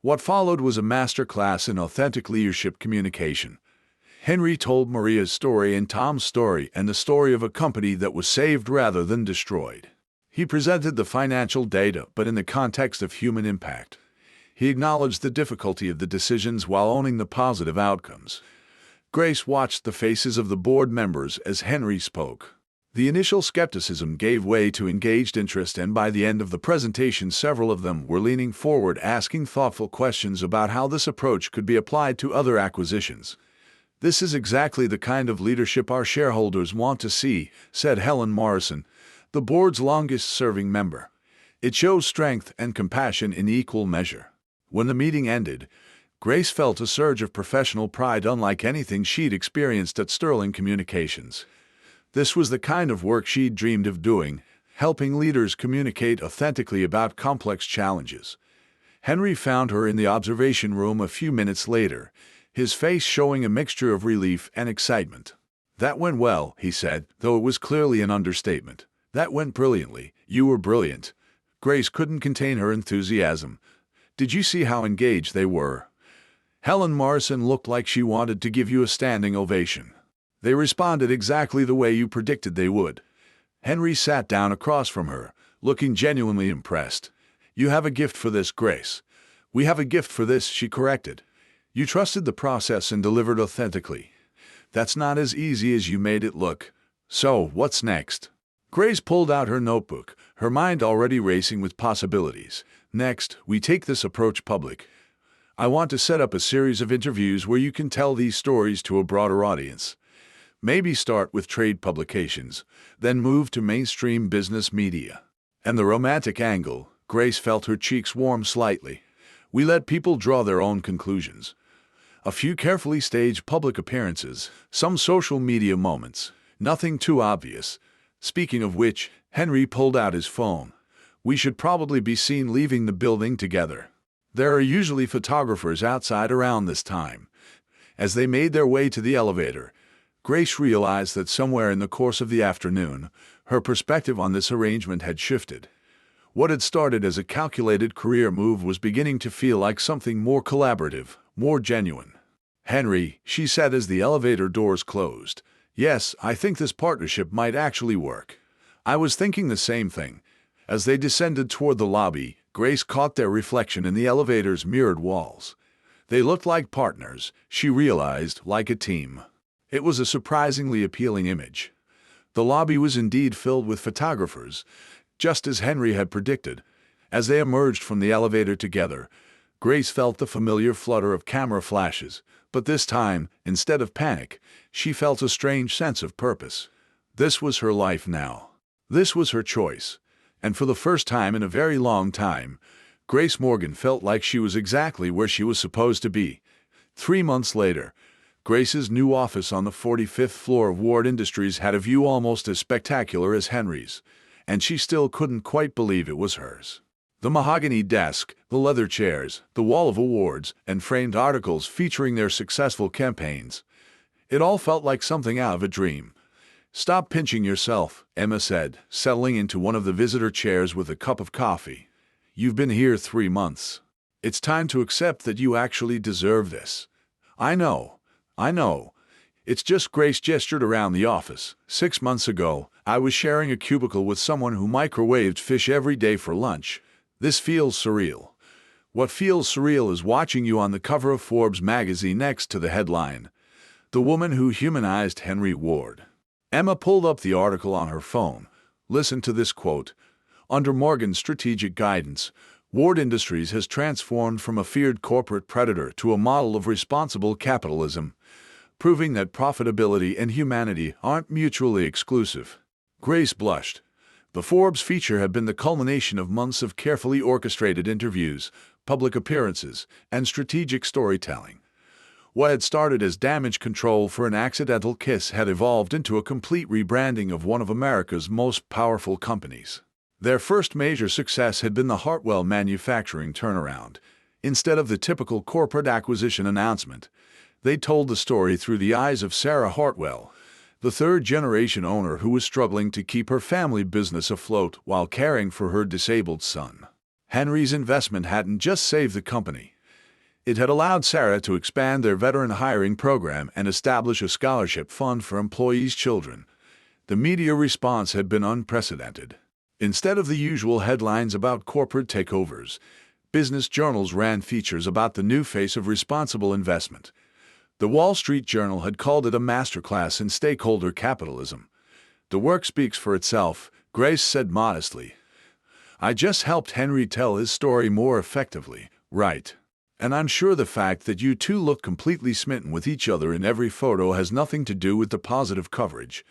What followed was a master class in authentic leadership communication. Henry told Maria's story and Tom's story and the story of a company that was saved rather than destroyed. He presented the financial data, but in the context of human impact. He acknowledged the difficulty of the decisions while owning the positive outcomes. Grace watched the faces of the board members as Henry spoke. The initial skepticism gave way to engaged interest, and by the end of the presentation, several of them were leaning forward, asking thoughtful questions about how this approach could be applied to other acquisitions. "This is exactly the kind of leadership our shareholders want to see," said Helen Morrison, the board's longest-serving member. "It shows strength and compassion in equal measure." When the meeting ended, Grace felt a surge of professional pride unlike anything she'd experienced at Sterling Communications. This was the kind of work she'd dreamed of doing, helping leaders communicate authentically about complex challenges. Henry found her in the observation room a few minutes later, his face showing a mixture of relief and excitement. "That went well," he said, though it was clearly an understatement. "That went brilliantly. You were brilliant." Grace couldn't contain her enthusiasm. "Did you see how engaged they were?" Helen Morrison looked like she wanted to give you a standing ovation. "They responded exactly the way you predicted they would." Henry sat down across from her, looking genuinely impressed. "You have a gift for this, Grace." "We have a gift for this," she corrected. "You trusted the process and delivered authentically. That's not as easy as you made it look. So, what's next?" Grace pulled out her notebook, her mind already racing with possibilities. "Next, we take this approach public. I want to set up a series of interviews where you can tell these stories to a broader audience. Maybe start with trade publications, then move to mainstream business media." And the romantic angle, Grace felt her cheeks warm slightly. "We let people draw their own conclusions. A few carefully staged public appearances, some social media moments, nothing too obvious." Speaking of which, Henry pulled out his phone. "We should probably be seen leaving the building together. There are usually photographers outside around this time." As they made their way to the elevator, Grace realized that somewhere in the course of the afternoon, her perspective on this arrangement had shifted. What had started as a calculated career move was beginning to feel like something more collaborative, more genuine. "Henry," she said as the elevator doors closed, "yes, I think this partnership might actually work." "I was thinking the same thing." As they descended toward the lobby, Grace caught their reflection in the elevator's mirrored walls. They looked like partners, she realized, like a team. It was a surprisingly appealing image. The lobby was indeed filled with photographers, just as Henry had predicted. As they emerged from the elevator together, Grace felt the familiar flutter of camera flashes, but this time, instead of panic, she felt a strange sense of purpose. This was her life now. This was her choice. And for the first time in a very long time, Grace Morgan felt like she was exactly where she was supposed to be. 3 months later, Grace's new office on the 45th floor of Ward Industries had a view almost as spectacular as Henry's, and she still couldn't quite believe it was hers. The mahogany desk, the leather chairs, the wall of awards, and framed articles featuring their successful campaigns. It all felt like something out of a dream. "Stop pinching yourself," Emma said, settling into one of the visitor chairs with a cup of coffee. "You've been here 3 months. It's time to accept that you actually deserve this." I know. It's just," Grace gestured around the office. 6 months ago, I was sharing a cubicle with someone who microwaved fish every day for lunch. This feels surreal. What feels surreal is watching you on the cover of Forbes magazine next to the headline, "The Woman Who Humanized Henry Ward." Emma pulled up the article on her phone. Listen to this quote. "Under Morgan's strategic guidance, Ward Industries has transformed from a feared corporate predator to a model of responsible capitalism. proving that profitability and humanity aren't mutually exclusive. Grace blushed. The Forbes feature had been the culmination of months of carefully orchestrated interviews, public appearances, and strategic storytelling. What had started as damage control for an accidental kiss had evolved into a complete rebranding of one of America's most powerful companies. Their first major success had been the Hartwell manufacturing turnaround. Instead of the typical corporate acquisition announcement, they told the story through the eyes of Sarah Hartwell, the third-generation owner who was struggling to keep her family business afloat while caring for her disabled son. Henry's investment hadn't just saved the company. It had allowed Sarah to expand their veteran hiring program and establish a scholarship fund for employees' children. The media response had been unprecedented. Instead of the usual headlines about corporate takeovers, business journals ran features about the new face of responsible investment. The Wall Street Journal had called it a masterclass in stakeholder capitalism. "The work speaks for itself," Grace said modestly. "I just helped Henry tell his story more effectively, right? And I'm sure the fact that you two look completely smitten with each other in every photo has nothing to do with the positive coverage."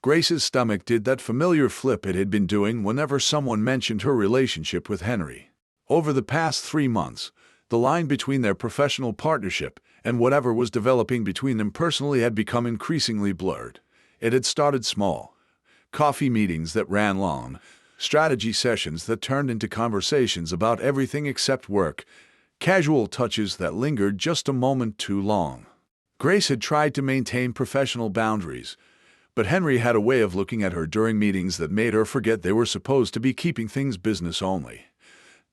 Grace's stomach did that familiar flip it had been doing whenever someone mentioned her relationship with Henry. Over the past 3 months, the line between their professional partnership and whatever was developing between them personally had become increasingly blurred. It had started small. Coffee meetings that ran long, strategy sessions that turned into conversations about everything except work, casual touches that lingered just a moment too long. Grace had tried to maintain professional boundaries, but Henry had a way of looking at her during meetings that made her forget they were supposed to be keeping things business only.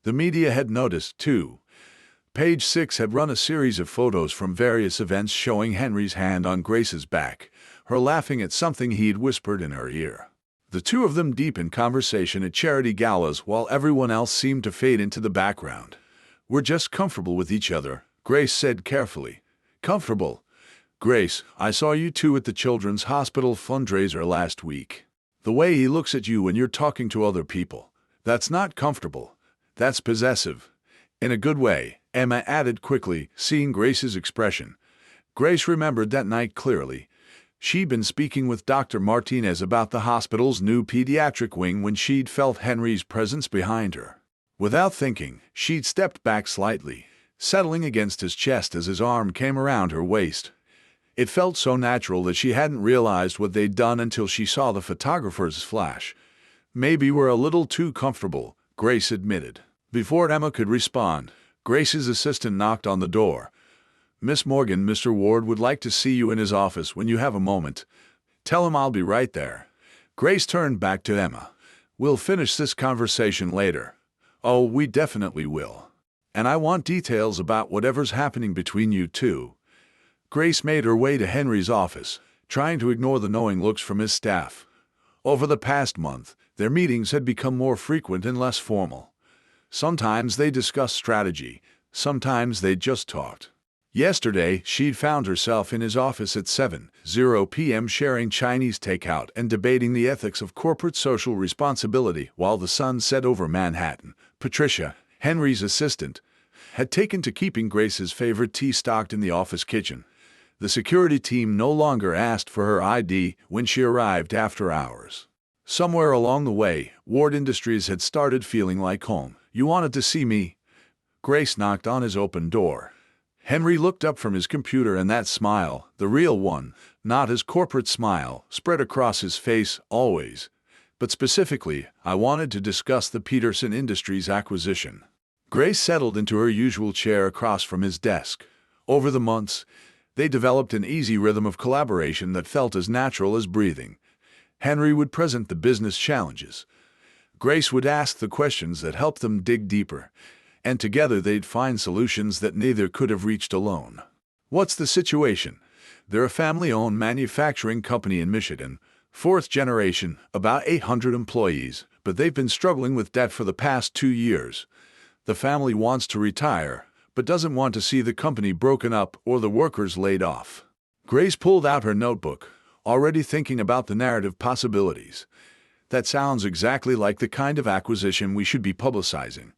The media had noticed, too. Page 6 had run a series of photos from various events showing Henry's hand on Grace's back, her laughing at something he'd whispered in her ear. The two of them deep in conversation at charity galas while everyone else seemed to fade into the background. "We're just comfortable with each other," Grace said carefully. "Comfortable? Grace, I saw you two at the Children's Hospital fundraiser last week. The way he looks at you when you're talking to other people, that's not comfortable. That's possessive. In a good way," Emma added quickly, seeing Grace's expression. Grace remembered that night clearly. She'd been speaking with Dr. Martinez about the hospital's new pediatric wing when she'd felt Henry's presence behind her. Without thinking, she'd stepped back slightly, settling against his chest as his arm came around her waist. It felt so natural that she hadn't realized what they'd done until she saw the photographer's flash. "Maybe we're a little too comfortable," Grace admitted. Before Emma could respond, Grace's assistant knocked on the door. "Miss Morgan, Mr. Ward would like to see you in his office when you have a moment. Tell him I'll be right there." Grace turned back to Emma. "We'll finish this conversation later." "Oh, we definitely will. And I want details about whatever's happening between you two." Grace made her way to Henry's office, trying to ignore the knowing looks from his staff. Over the past month, their meetings had become more frequent and less formal. Sometimes they discussed strategy, sometimes they just talked. Yesterday, she'd found herself in his office at 7:00 p.m. sharing Chinese takeout and debating the ethics of corporate social responsibility while the sun set over Manhattan. Patricia, Henry's assistant, had taken to keeping Grace's favorite tea stocked in the office kitchen. The security team no longer asked for her ID when she arrived after hours. Somewhere along the way, Ward Industries had started feeling like home. "You wanted to see me?" Grace knocked on his open door. Henry looked up from his computer and that smile, the real one, not his corporate smile, spread across his face always. "But specifically, I wanted to discuss the Peterson Industries acquisition." Grace settled into her usual chair across from his desk. Over the months, they developed an easy rhythm of collaboration that felt as natural as breathing. Henry would present the business challenges. Grace would ask the questions that helped them dig deeper, and together they'd find solutions that neither could have reached alone. "What's the situation?" "They're a family-owned manufacturing company in Michigan, 4th generation, about 800 employees, but they've been struggling with debt for the past 2 years. The family wants to retire, but doesn't want to see the company broken up or the workers laid off." Grace pulled out her notebook, already thinking about the narrative possibilities. "That sounds exactly like the kind of acquisition we should be publicizing.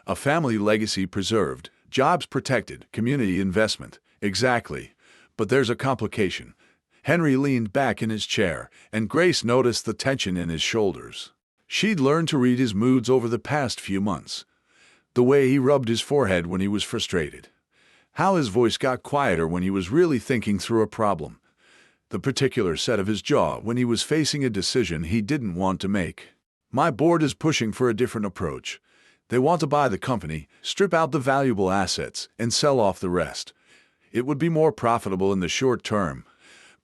A family legacy preserved, jobs protected, community investment." "Exactly. But there's a complication. Henry leaned back in his chair, and Grace noticed the tension in his shoulders. She'd learned to read his moods over the past few months. The way he rubbed his forehead when he was frustrated. How his voice got quieter when he was really thinking through a problem. The particular set of his jaw when he was facing a decision he didn't want to make. My board is pushing for a different approach. They want to buy the company, strip out the valuable assets, and sell off the rest. It would be more profitable in the short term,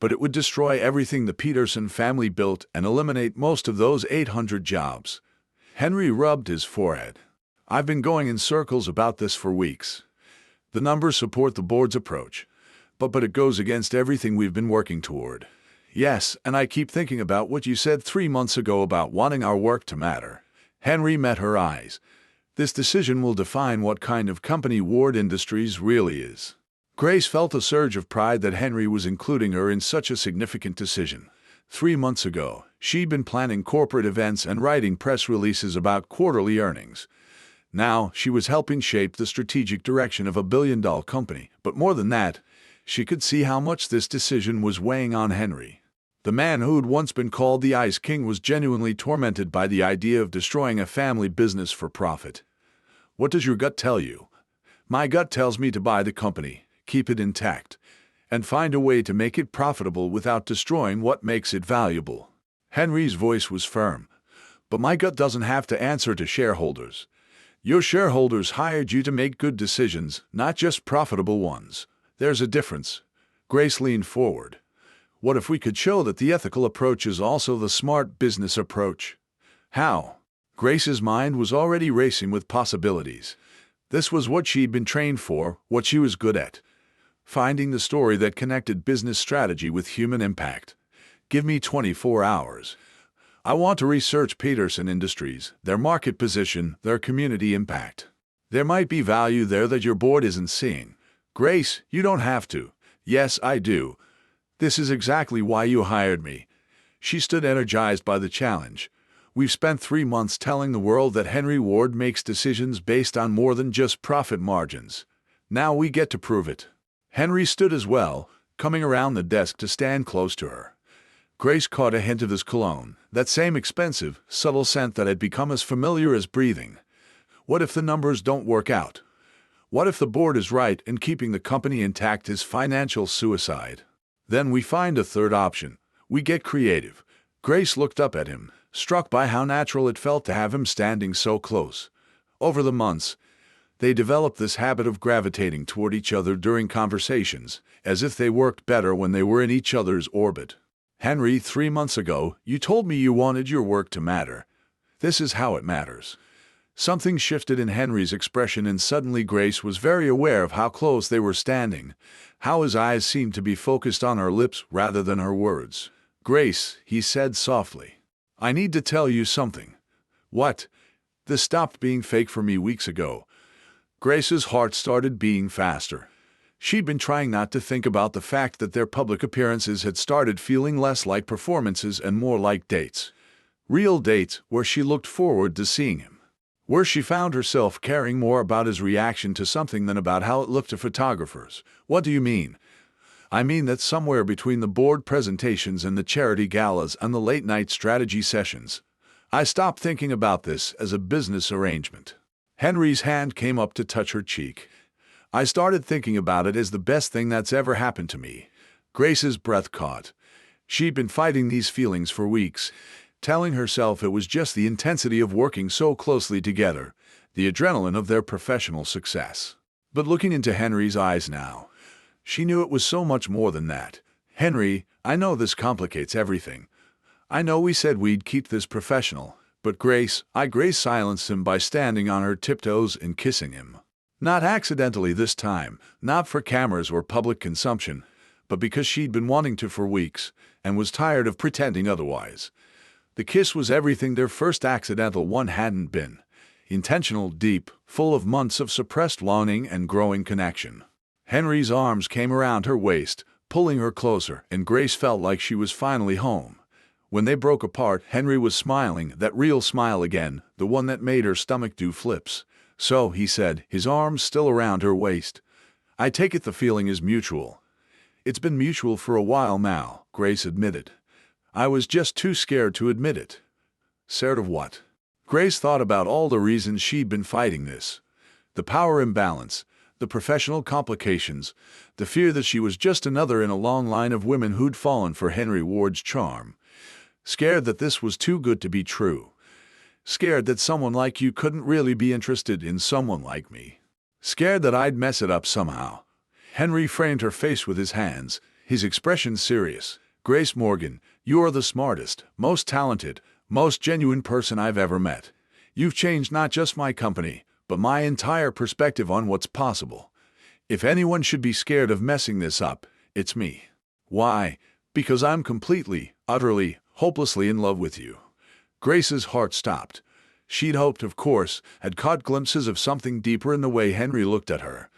but it would destroy everything the Peterson family built and eliminate most of those 800 jobs. Henry rubbed his forehead. I've been going in circles about this for weeks. The numbers support the board's approach, but it goes against everything we've been working toward. Yes, and I keep thinking about what you said 3 months ago about wanting our work to matter. Henry met her eyes. This decision will define what kind of company Ward Industries really is. Grace felt a surge of pride that Henry was including her in such a significant decision. 3 months ago, she'd been planning corporate events and writing press releases about quarterly earnings. Now, she was helping shape the strategic direction of a billion-dollar company. But more than that, she could see how much this decision was weighing on Henry. The man who'd once been called the Ice King was genuinely tormented by the idea of destroying a family business for profit. What does your gut tell you? My gut tells me to buy the company, keep it intact, and find a way to make it profitable without destroying what makes it valuable. Henry's voice was firm. But my gut doesn't have to answer to shareholders. Your shareholders hired you to make good decisions, not just profitable ones. There's a difference. Grace leaned forward. What if we could show that the ethical approach is also the smart business approach? How? Grace's mind was already racing with possibilities. This was what she'd been trained for, what she was good at. Finding the story that connected business strategy with human impact. Give me 24 hours. I want to research Peterson Industries, their market position, their community impact. There might be value there that your board isn't seeing. Grace, you don't have to. Yes, I do. This is exactly why you hired me. She stood energized by the challenge. We've spent 3 months telling the world that Henry Ward makes decisions based on more than just profit margins. Now we get to prove it. Henry stood as well, coming around the desk to stand close to her. Grace caught a hint of his cologne, that same expensive, subtle scent that had become as familiar as breathing. What if the numbers don't work out? What if the board is right and keeping the company intact is financial suicide? Then we find a third option. We get creative. Grace looked up at him, struck by how natural it felt to have him standing so close. Over the months, they developed this habit of gravitating toward each other during conversations, as if they worked better when they were in each other's orbit. Henry, 3 months ago, you told me you wanted your work to matter. This is how it matters. Something shifted in Henry's expression, and suddenly Grace was very aware of how close they were standing, how his eyes seemed to be focused on her lips rather than her words. Grace, he said softly, I need to tell you something. What? This stopped being fake for me weeks ago. Grace's heart started beating faster. She'd been trying not to think about the fact that their public appearances had started feeling less like performances and more like dates. Real dates where she looked forward to seeing him. Where she found herself caring more about his reaction to something than about how it looked to photographers. What do you mean? I mean that somewhere between the board presentations and the charity galas and the late-night strategy sessions, I stopped thinking about this as a business arrangement. Henry's hand came up to touch her cheek. I started thinking about it as the best thing that's ever happened to me. Grace's breath caught. She'd been fighting these feelings for weeks, telling herself it was just the intensity of working so closely together, the adrenaline of their professional success. But looking into Henry's eyes now, she knew it was so much more than that. Henry, I know this complicates everything. I know we said we'd keep this professional, but Grace silenced him by standing on her tiptoes and kissing him. Not accidentally this time, not for cameras or public consumption, but because she'd been wanting to for weeks, and was tired of pretending otherwise. The kiss was everything their first accidental one hadn't been. Intentional, deep, full of months of suppressed longing and growing connection. Henry's arms came around her waist, pulling her closer, and Grace felt like she was finally home. When they broke apart, Henry was smiling, that real smile again, the one that made her stomach do flips. So, he said, his arms still around her waist, I take it the feeling is mutual. It's been mutual for a while now, Grace admitted. I was just too scared to admit it. Scared of what? Grace thought about all the reasons she'd been fighting this. The power imbalance, the professional complications, the fear that she was just another in a long line of women who'd fallen for Henry Ward's charm. Scared that this was too good to be true. Scared that someone like you couldn't really be interested in someone like me. Scared that I'd mess it up somehow. Henry framed her face with his hands, his expression serious. Grace Morgan, you're the smartest, most talented, most genuine person I've ever met. You've changed not just my company, but my entire perspective on what's possible. If anyone should be scared of messing this up, it's me. Why? Because I'm completely, utterly, hopelessly in love with you. Grace's heart stopped. She'd hoped, of course, had caught glimpses of something deeper in the way Henry looked at her,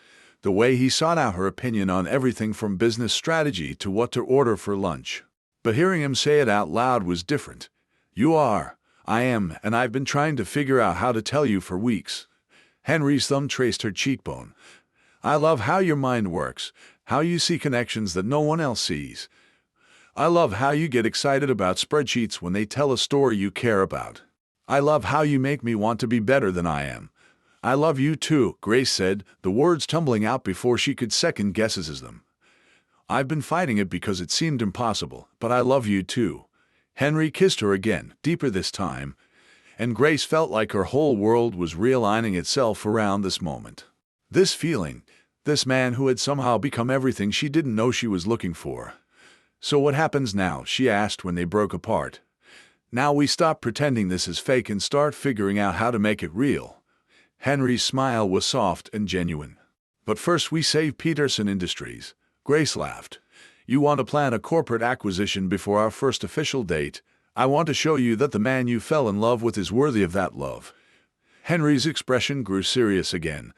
the way he sought out her opinion on everything from business strategy to what to order for lunch. But hearing him say it out loud was different. You are, I am, and I've been trying to figure out how to tell you for weeks. Henry's thumb traced her cheekbone. I love how your mind works, how you see connections that no one else sees. I love how you get excited about spreadsheets when they tell a story you care about. I love how you make me want to be better than I am. I love you too, Grace said, the words tumbling out before she could second guess them. I've been fighting it because it seemed impossible, but I love you too. Henry kissed her again, deeper this time, and Grace felt like her whole world was realigning itself around this moment. This feeling, this man who had somehow become everything she didn't know she was looking for. So what happens now? She asked when they broke apart. Now we stop pretending this is fake and start figuring out how to make it real. Henry's smile was soft and genuine. But first we save Peterson Industries. Grace laughed. You want to plan a corporate acquisition before our first official date. I want to show you that the man you fell in love with is worthy of that love. Henry's expression grew serious again.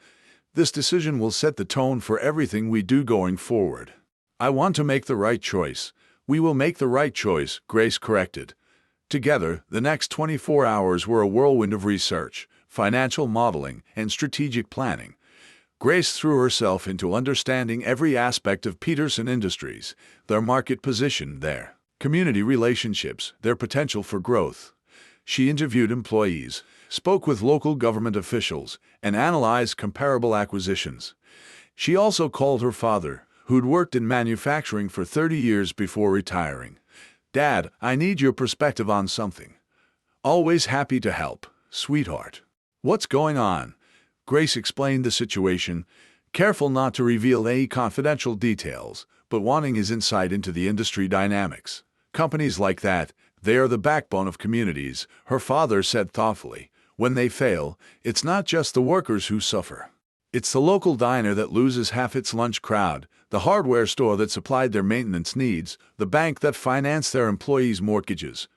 This decision will set the tone for everything we do going forward. I want to make the right choice. We will make the right choice, Grace corrected. Together, the next 24 hours were a whirlwind of research, financial modeling, and strategic planning. Grace threw herself into understanding every aspect of Peterson Industries, their market position, their community relationships, their potential for growth. She interviewed employees, spoke with local government officials, and analyzed comparable acquisitions. She also called her father, who'd worked in manufacturing for 30 years before retiring. Dad, I need your perspective on something. Always happy to help, sweetheart. What's going on? Grace explained the situation, careful not to reveal any confidential details, but wanting his insight into the industry dynamics. Companies like that, they are the backbone of communities, her father said thoughtfully. When they fail, it's not just the workers who suffer. It's the local diner that loses half its lunch crowd, the hardware store that supplied their maintenance needs, the bank that financed their employees' mortgages.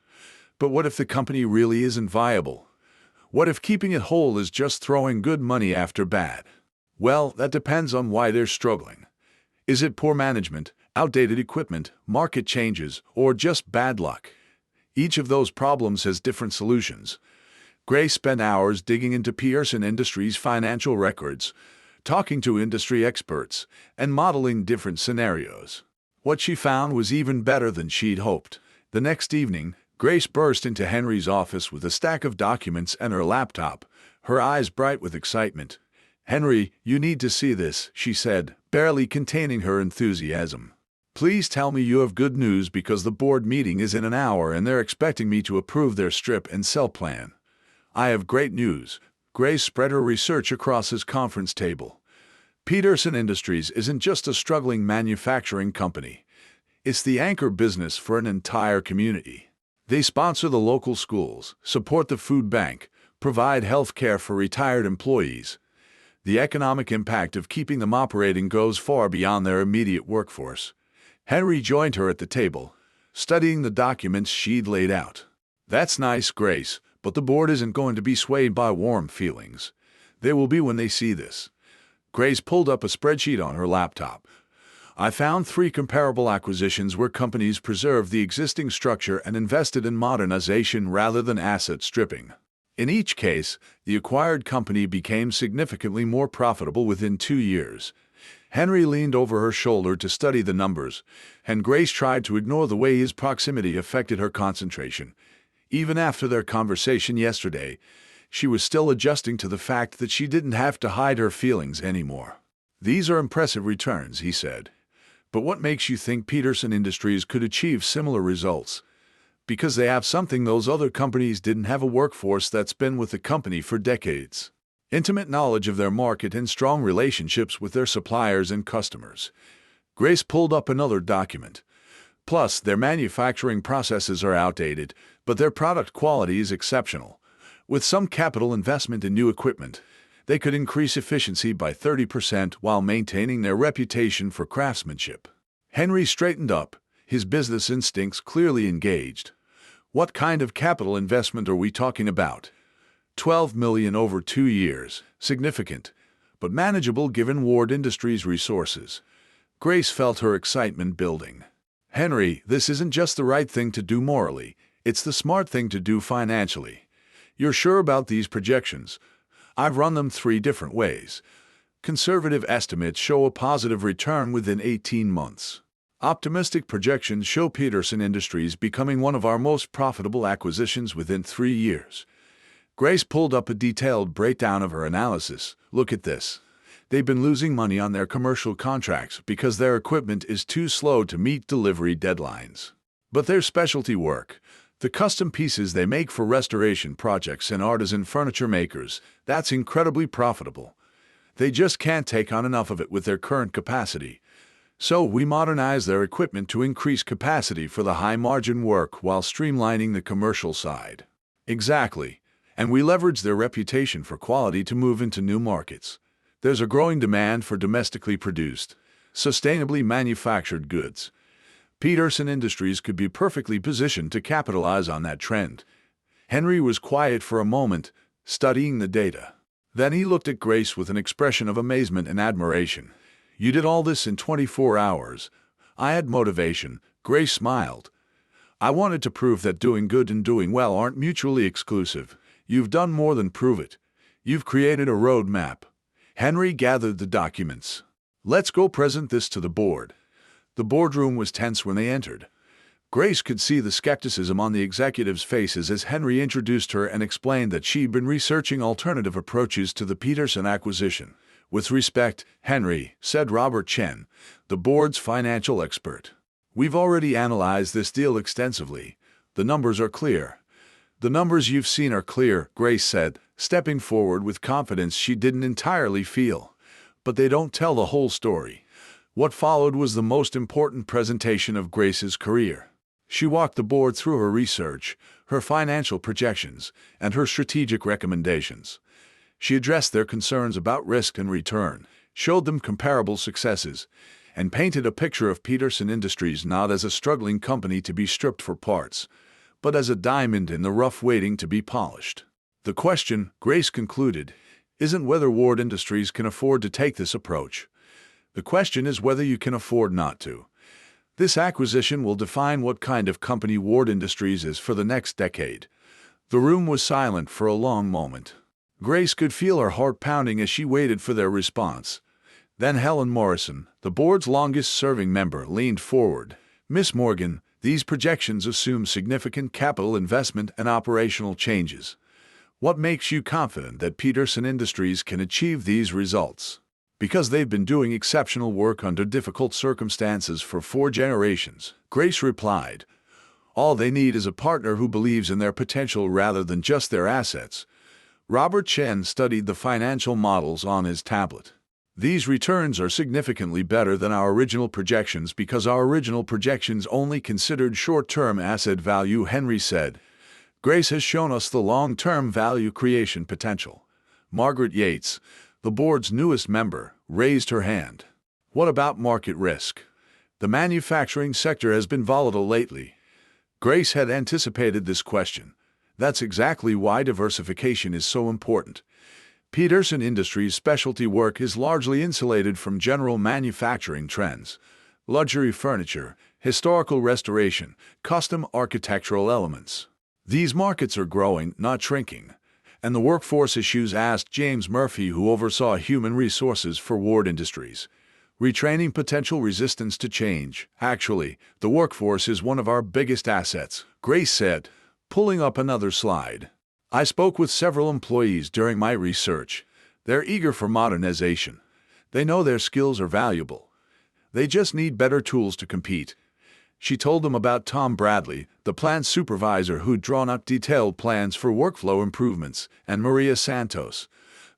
But what if the company really isn't viable? What if keeping it whole is just throwing good money after bad? Well, that depends on why they're struggling. Is it poor management, outdated equipment, market changes, or just bad luck? Each of those problems has different solutions. Grace spent hours digging into Peterson Industries' financial records, talking to industry experts, and modeling different scenarios. What she found was even better than she'd hoped. The next evening, Grace burst into Henry's office with a stack of documents and her laptop, her eyes bright with excitement. Henry, you need to see this, she said, barely containing her enthusiasm. Please tell me you have good news because the board meeting is in an hour and they're expecting me to approve their strip and sell plan. I have great news. Grace spread her research across his conference table. Peterson Industries isn't just a struggling manufacturing company. It's the anchor business for an entire community. They sponsor the local schools, support the food bank, provide health care for retired employees. The economic impact of keeping them operating goes far beyond their immediate workforce. Henry joined her at the table, studying the documents she'd laid out. That's nice, Grace, but the board isn't going to be swayed by warm feelings. They will be when they see this. Grace pulled up a spreadsheet on her laptop. I found 3 comparable acquisitions where companies preserved the existing structure and invested in modernization rather than asset stripping. In each case, the acquired company became significantly more profitable within 2 years. Henry leaned over her shoulder to study the numbers, and Grace tried to ignore the way his proximity affected her concentration. Even after their conversation yesterday, she was still adjusting to the fact that she didn't have to hide her feelings anymore. "These are impressive returns," he said. "But what makes you think Peterson Industries could achieve similar results?" "Because they have something those other companies didn't have: a workforce that's been with the company for decades, intimate knowledge of their market, and strong relationships with their suppliers and customers." Grace pulled up another document. "Plus, their manufacturing processes are outdated, but their product quality is exceptional. With some capital investment in new equipment, they could increase efficiency by 30% while maintaining their reputation for craftsmanship." Henry straightened up, his business instincts clearly engaged. "What kind of capital investment are we talking about?" $12 million over 2 years. Significant, but manageable given Ward Industries' resources. Grace felt her excitement building. "Henry, this isn't just the right thing to do morally, it's the smart thing to do financially. You're sure about these projections?" "I've run them 3 different ways. Conservative estimates show a positive return within 18 months. Optimistic projections show Peterson Industries becoming one of our most profitable acquisitions within 3 years." Grace pulled up a detailed breakdown of her analysis. "Look at this. They've been losing money on their commercial contracts because their equipment is too slow to meet delivery deadlines. But their specialty work, the custom pieces they make for restoration projects and artisan furniture makers, that's incredibly profitable. They just can't take on enough of it with their current capacity. So we modernize their equipment to increase capacity for the high-margin work while streamlining the commercial side." "Exactly. And we leverage their reputation for quality to move into new markets. There's a growing demand for domestically produced, sustainably manufactured goods. Peterson Industries could be perfectly positioned to capitalize on that trend." Henry was quiet for a moment, studying the data. Then he looked at Grace with an expression of amazement and admiration. "You did all this in 24 hours. I had motivation." Grace smiled. "I wanted to prove that doing good and doing well aren't mutually exclusive. You've done more than prove it. You've created a roadmap." Henry gathered the documents. "Let's go present this to the board." The boardroom was tense when they entered. Grace could see the skepticism on the executives' faces as Henry introduced her and explained that she'd been researching alternative approaches to the Peterson acquisition. "With respect, Henry," said Robert Chen, the board's financial expert, "we've already analyzed this deal extensively. The numbers are clear." "The numbers you've seen are clear," Grace said, stepping forward with confidence she didn't entirely feel. "But they don't tell the whole story." What followed was the most important presentation of Grace's career. She walked the board through her research, her financial projections, and her strategic recommendations. She addressed their concerns about risk and return, showed them comparable successes, and painted a picture of Peterson Industries not as a struggling company to be stripped for parts, but as a diamond in the rough waiting to be polished. "The question," Grace concluded, "isn't whether Ward Industries can afford to take this approach. The question is whether you can afford not to. This acquisition will define what kind of company Ward Industries is for the next decade." The room was silent for a long moment. Grace could feel her heart pounding as she waited for their response. Then Helen Morrison, the board's longest-serving member, leaned forward. "Miss Morgan, these projections assume significant capital investment and operational changes. What makes you confident that Peterson Industries can achieve these results?" "Because they've been doing exceptional work under difficult circumstances for 4 generations," Grace replied. "All they need is a partner who believes in their potential rather than just their assets." Robert Chen studied the financial models on his tablet. "These returns are significantly better than our original projections because our original projections only considered short-term asset value," Henry said. "Grace has shown us the long-term value creation potential." Margaret Yates, the board's newest member, raised her hand. "What about market risk? The manufacturing sector has been volatile lately." Grace had anticipated this question. That's exactly why diversification is so important. Peterson Industries' specialty work is largely insulated from general manufacturing trends. Luxury furniture, historical restoration, custom architectural elements. These markets are growing, not shrinking. And the workforce issues, asked James Murphy, who oversaw human resources for Ward Industries. Retraining potential resistance to change. Actually, the workforce is one of our biggest assets, Grace said, pulling up another slide. I spoke with several employees during my research. They're eager for modernization. They know their skills are valuable. They just need better tools to compete. She told them about Tom Bradley, the plant supervisor who'd drawn up detailed plans for workflow improvements, and Maria Santos,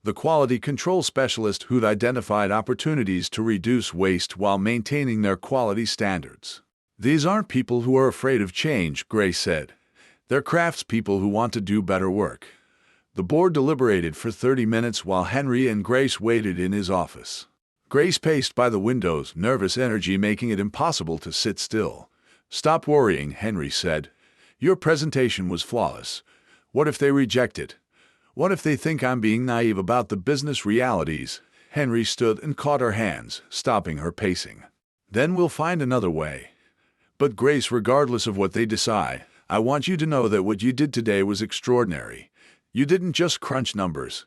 the quality control specialist who'd identified opportunities to reduce waste while maintaining their quality standards. These aren't people who are afraid of change, Grace said. They're craftspeople who want to do better work. The board deliberated for 30 minutes while Henry and Grace waited in his office. Grace paced by the windows, nervous energy making it impossible to sit still. "Stop worrying," Henry said. "Your presentation was flawless. What if they reject it? What if they think I'm being naive about the business realities?" Henry stood and caught her hands, stopping her pacing. "Then we'll find another way. But Grace, regardless of what they decide, I want you to know that what you did today was extraordinary. You didn't just crunch numbers.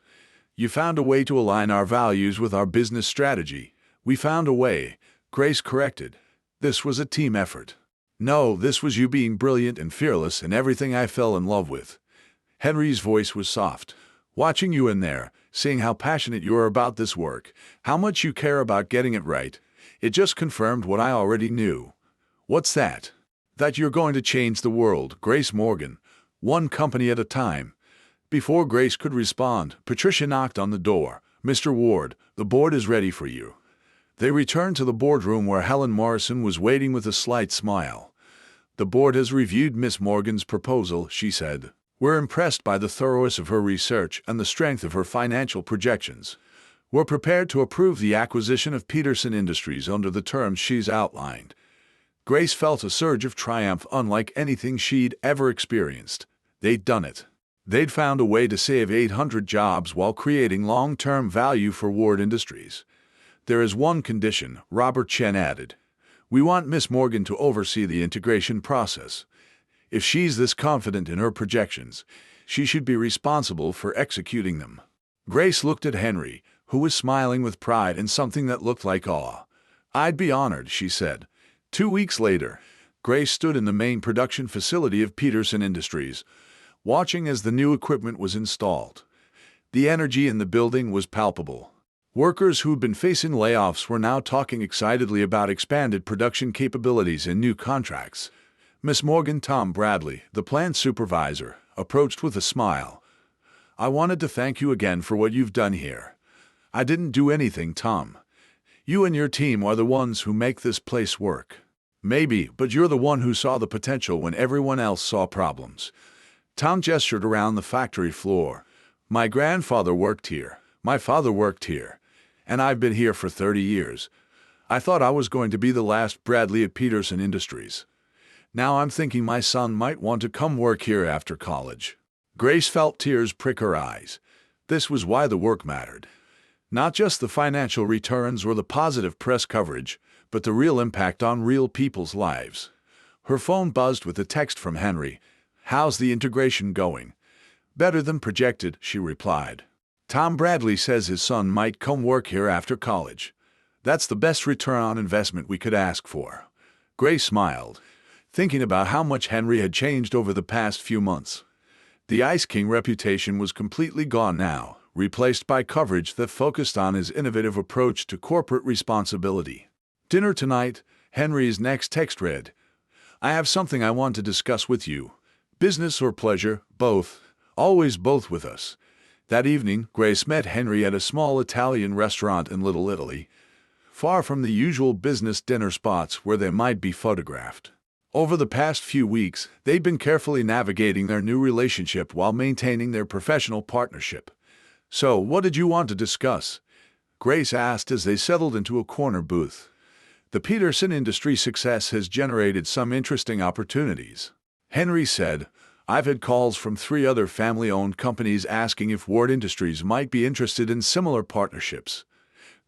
You found a way to align our values with our business strategy." "We found a way," Grace corrected. "This was a team effort." "No, this was you being brilliant and fearless and everything I fell in love with." Henry's voice was soft. "Watching you in there, seeing how passionate you are about this work, how much you care about getting it right, it just confirmed what I already knew." "What's that?" "That you're going to change the world, Grace Morgan, one company at a time." Before Grace could respond, Patricia knocked on the door. "Mr. Ward, the board is ready for you." They returned to the boardroom where Helen Morrison was waiting with a slight smile. "The board has reviewed Miss Morgan's proposal," she said. "We're impressed by the thoroughness of her research and the strength of her financial projections. We're prepared to approve the acquisition of Peterson Industries under the terms she's outlined." Grace felt a surge of triumph unlike anything she'd ever experienced. They'd done it. They'd found a way to save 800 jobs while creating long-term value for Ward Industries. "There is one condition," Robert Chen added. "We want Miss Morgan to oversee the integration process. If she's this confident in her projections, she should be responsible for executing them." Grace looked at Henry, who was smiling with pride and something that looked like awe. "I'd be honored," she said. 2 weeks later, Grace stood in the main production facility of Peterson Industries, watching as the new equipment was installed. The energy in the building was palpable. Workers who'd been facing layoffs were now talking excitedly about expanded production capabilities and new contracts. Miss Morgan, Tom Bradley, the plant supervisor, approached with a smile. "I wanted to thank you again for what you've done here." "I didn't do anything, Tom. You and your team are the ones who make this place work." "Maybe, but you're the one who saw the potential when everyone else saw problems." Tom gestured around the factory floor. "My grandfather worked here. My father worked here. And I've been here for 30 years. I thought I was going to be the last Bradley at Peterson Industries. Now I'm thinking my son might want to come work here after college." Grace felt tears prick her eyes. This was why the work mattered. Not just the financial returns or the positive press coverage, but the real impact on real people's lives. Her phone buzzed with a text from Henry. "How's the integration going?" "Better than projected," she replied. "Tom Bradley says his son might come work here after college. That's the best return on investment we could ask for." Grace smiled, thinking about how much Henry had changed over the past few months. The Ice King reputation was completely gone now, replaced by coverage that focused on his innovative approach to corporate responsibility. "Dinner tonight," Henry's next text read. "I have something I want to discuss with you. Business or pleasure, both. Always both with us." That evening, Grace met Henry at a small Italian restaurant in Little Italy, far from the usual business dinner spots where they might be photographed. Over the past few weeks, they'd been carefully navigating their new relationship while maintaining their professional partnership. "So, what did you want to discuss?" Grace asked as they settled into a corner booth. "The Peterson Industries success has generated some interesting opportunities," Henry said. "I've had calls from 3 other family-owned companies asking if Ward Industries might be interested in similar partnerships."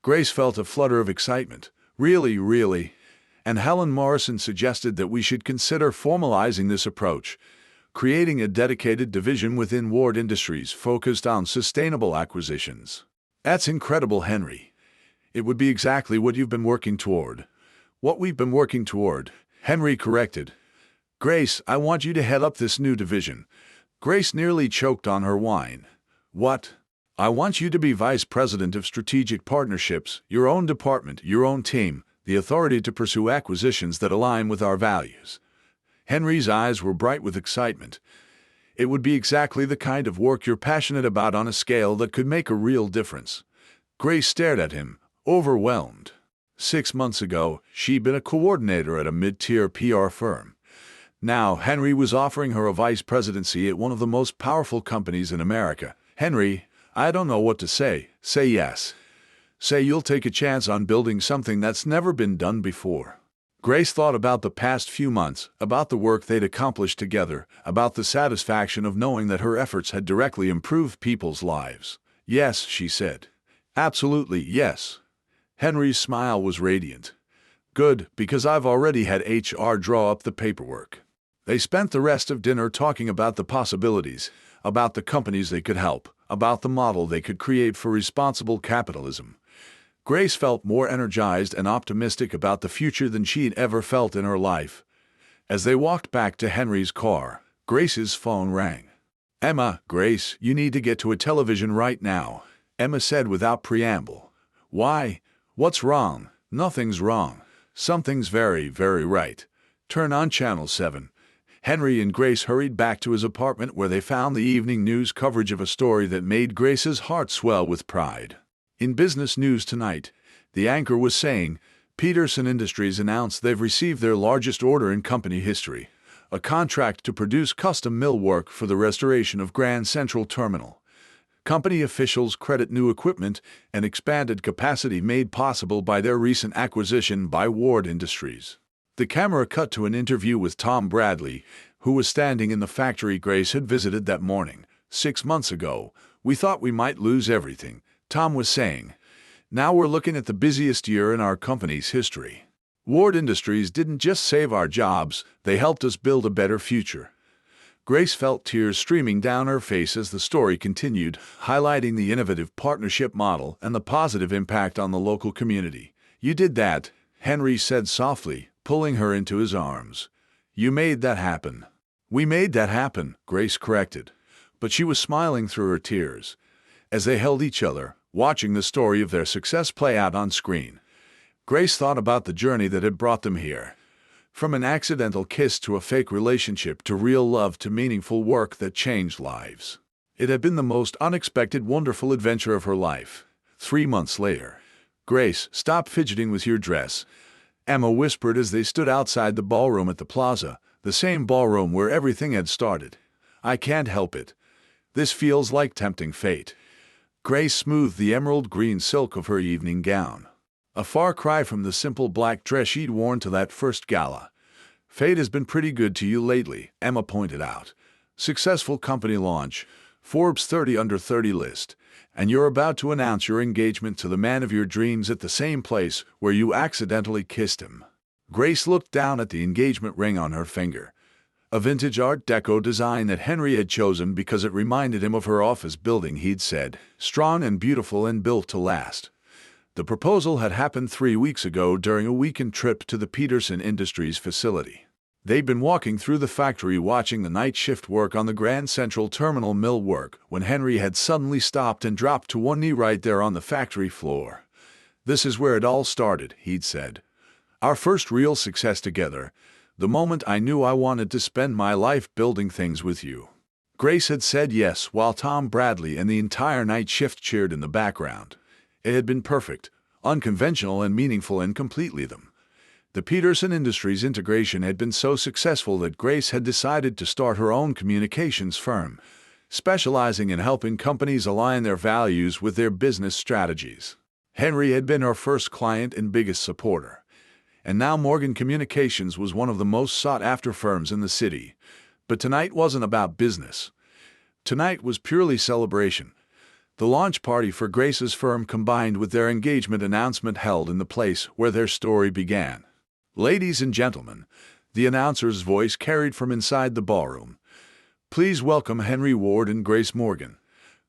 Grace felt a flutter of excitement. "Really, really?" And Helen Morrison suggested that we should consider formalizing this approach, creating a dedicated division within Ward Industries focused on sustainable acquisitions. "That's incredible, Henry. It would be exactly what you've been working toward. What we've been working toward, Henry corrected. Grace, I want you to head up this new division. Grace nearly choked on her wine. What? I want you to be vice president of strategic partnerships, your own department, your own team, the authority to pursue acquisitions that align with our values. Henry's eyes were bright with excitement. It would be exactly the kind of work you're passionate about on a scale that could make a real difference. Grace stared at him, overwhelmed. 6 months ago, she'd been a coordinator at a mid-tier PR firm. Now, Henry was offering her a vice presidency at one of the most powerful companies in America. Henry, I don't know what to say. Say yes. Say you'll take a chance on building something that's never been done before. Grace thought about the past few months, about the work they'd accomplished together, about the satisfaction of knowing that her efforts had directly improved people's lives. Yes, she said. Absolutely, yes. Henry's smile was radiant. Good, because I've already had HR draw up the paperwork. They spent the rest of dinner talking about the possibilities, about the companies they could help, about the model they could create for responsible capitalism. Grace felt more energized and optimistic about the future than she'd ever felt in her life. As they walked back to Henry's car, Grace's phone rang. Emma, Grace, you need to get to a television right now, Emma said without preamble. Why? What's wrong? Nothing's wrong. Something's very, very right. Turn on Channel 7. Henry and Grace hurried back to his apartment where they found the evening news coverage of a story that made Grace's heart swell with pride. In business news tonight, the anchor was saying, Peterson Industries announced they've received their largest order in company history, a contract to produce custom millwork for the restoration of Grand Central Terminal. Company officials credit new equipment and expanded capacity made possible by their recent acquisition by Ward Industries. The camera cut to an interview with Tom Bradley, who was standing in the factory Grace had visited that morning. 6 months ago, we thought we might lose everything, Tom was saying. Now we're looking at the busiest year in our company's history. Ward Industries didn't just save our jobs, they helped us build a better future. Grace felt tears streaming down her face as the story continued, highlighting the innovative partnership model and the positive impact on the local community. You did that, Henry said softly, pulling her into his arms. You made that happen. We made that happen, Grace corrected. But she was smiling through her tears. As they held each other, watching the story of their success play out on screen, Grace thought about the journey that had brought them here. From an accidental kiss to a fake relationship to real love to meaningful work that changed lives. It had been the most unexpected, wonderful adventure of her life. 3 months later. Grace, stop fidgeting with your dress, Emma whispered as they stood outside the ballroom at the plaza, the same ballroom where everything had started. I can't help it. This feels like tempting fate. Grace smoothed the emerald green silk of her evening gown. A far cry from the simple black dress she'd worn to that first gala. Fate has been pretty good to you lately, Emma pointed out. Successful company launch, Forbes 30 under 30 list, and you're about to announce your engagement to the man of your dreams at the same place where you accidentally kissed him. Grace looked down at the engagement ring on her finger. A vintage Art Deco design that Henry had chosen because it reminded him of her office building, he'd said, strong and beautiful and built to last. The proposal had happened 3 weeks ago during a weekend trip to the Peterson Industries facility. They'd been walking through the factory watching the night shift work on the Grand Central Terminal mill work when Henry had suddenly stopped and dropped to one knee right there on the factory floor. This is where it all started, he'd said. Our first real success together. The moment I knew I wanted to spend my life building things with you. Grace had said yes while Tom Bradley and the entire night shift cheered in the background. It had been perfect, unconventional and meaningful and completely them. The Peterson Industries integration had been so successful that Grace had decided to start her own communications firm, specializing in helping companies align their values with their business strategies. Henry had been her first client and biggest supporter. And now Morgan Communications was one of the most sought-after firms in the city. But tonight wasn't about business. Tonight was purely celebration. The launch party for Grace's firm combined with their engagement announcement held in the place where their story began. Ladies and gentlemen, the announcer's voice carried from inside the ballroom. Please welcome Henry Ward and Grace Morgan.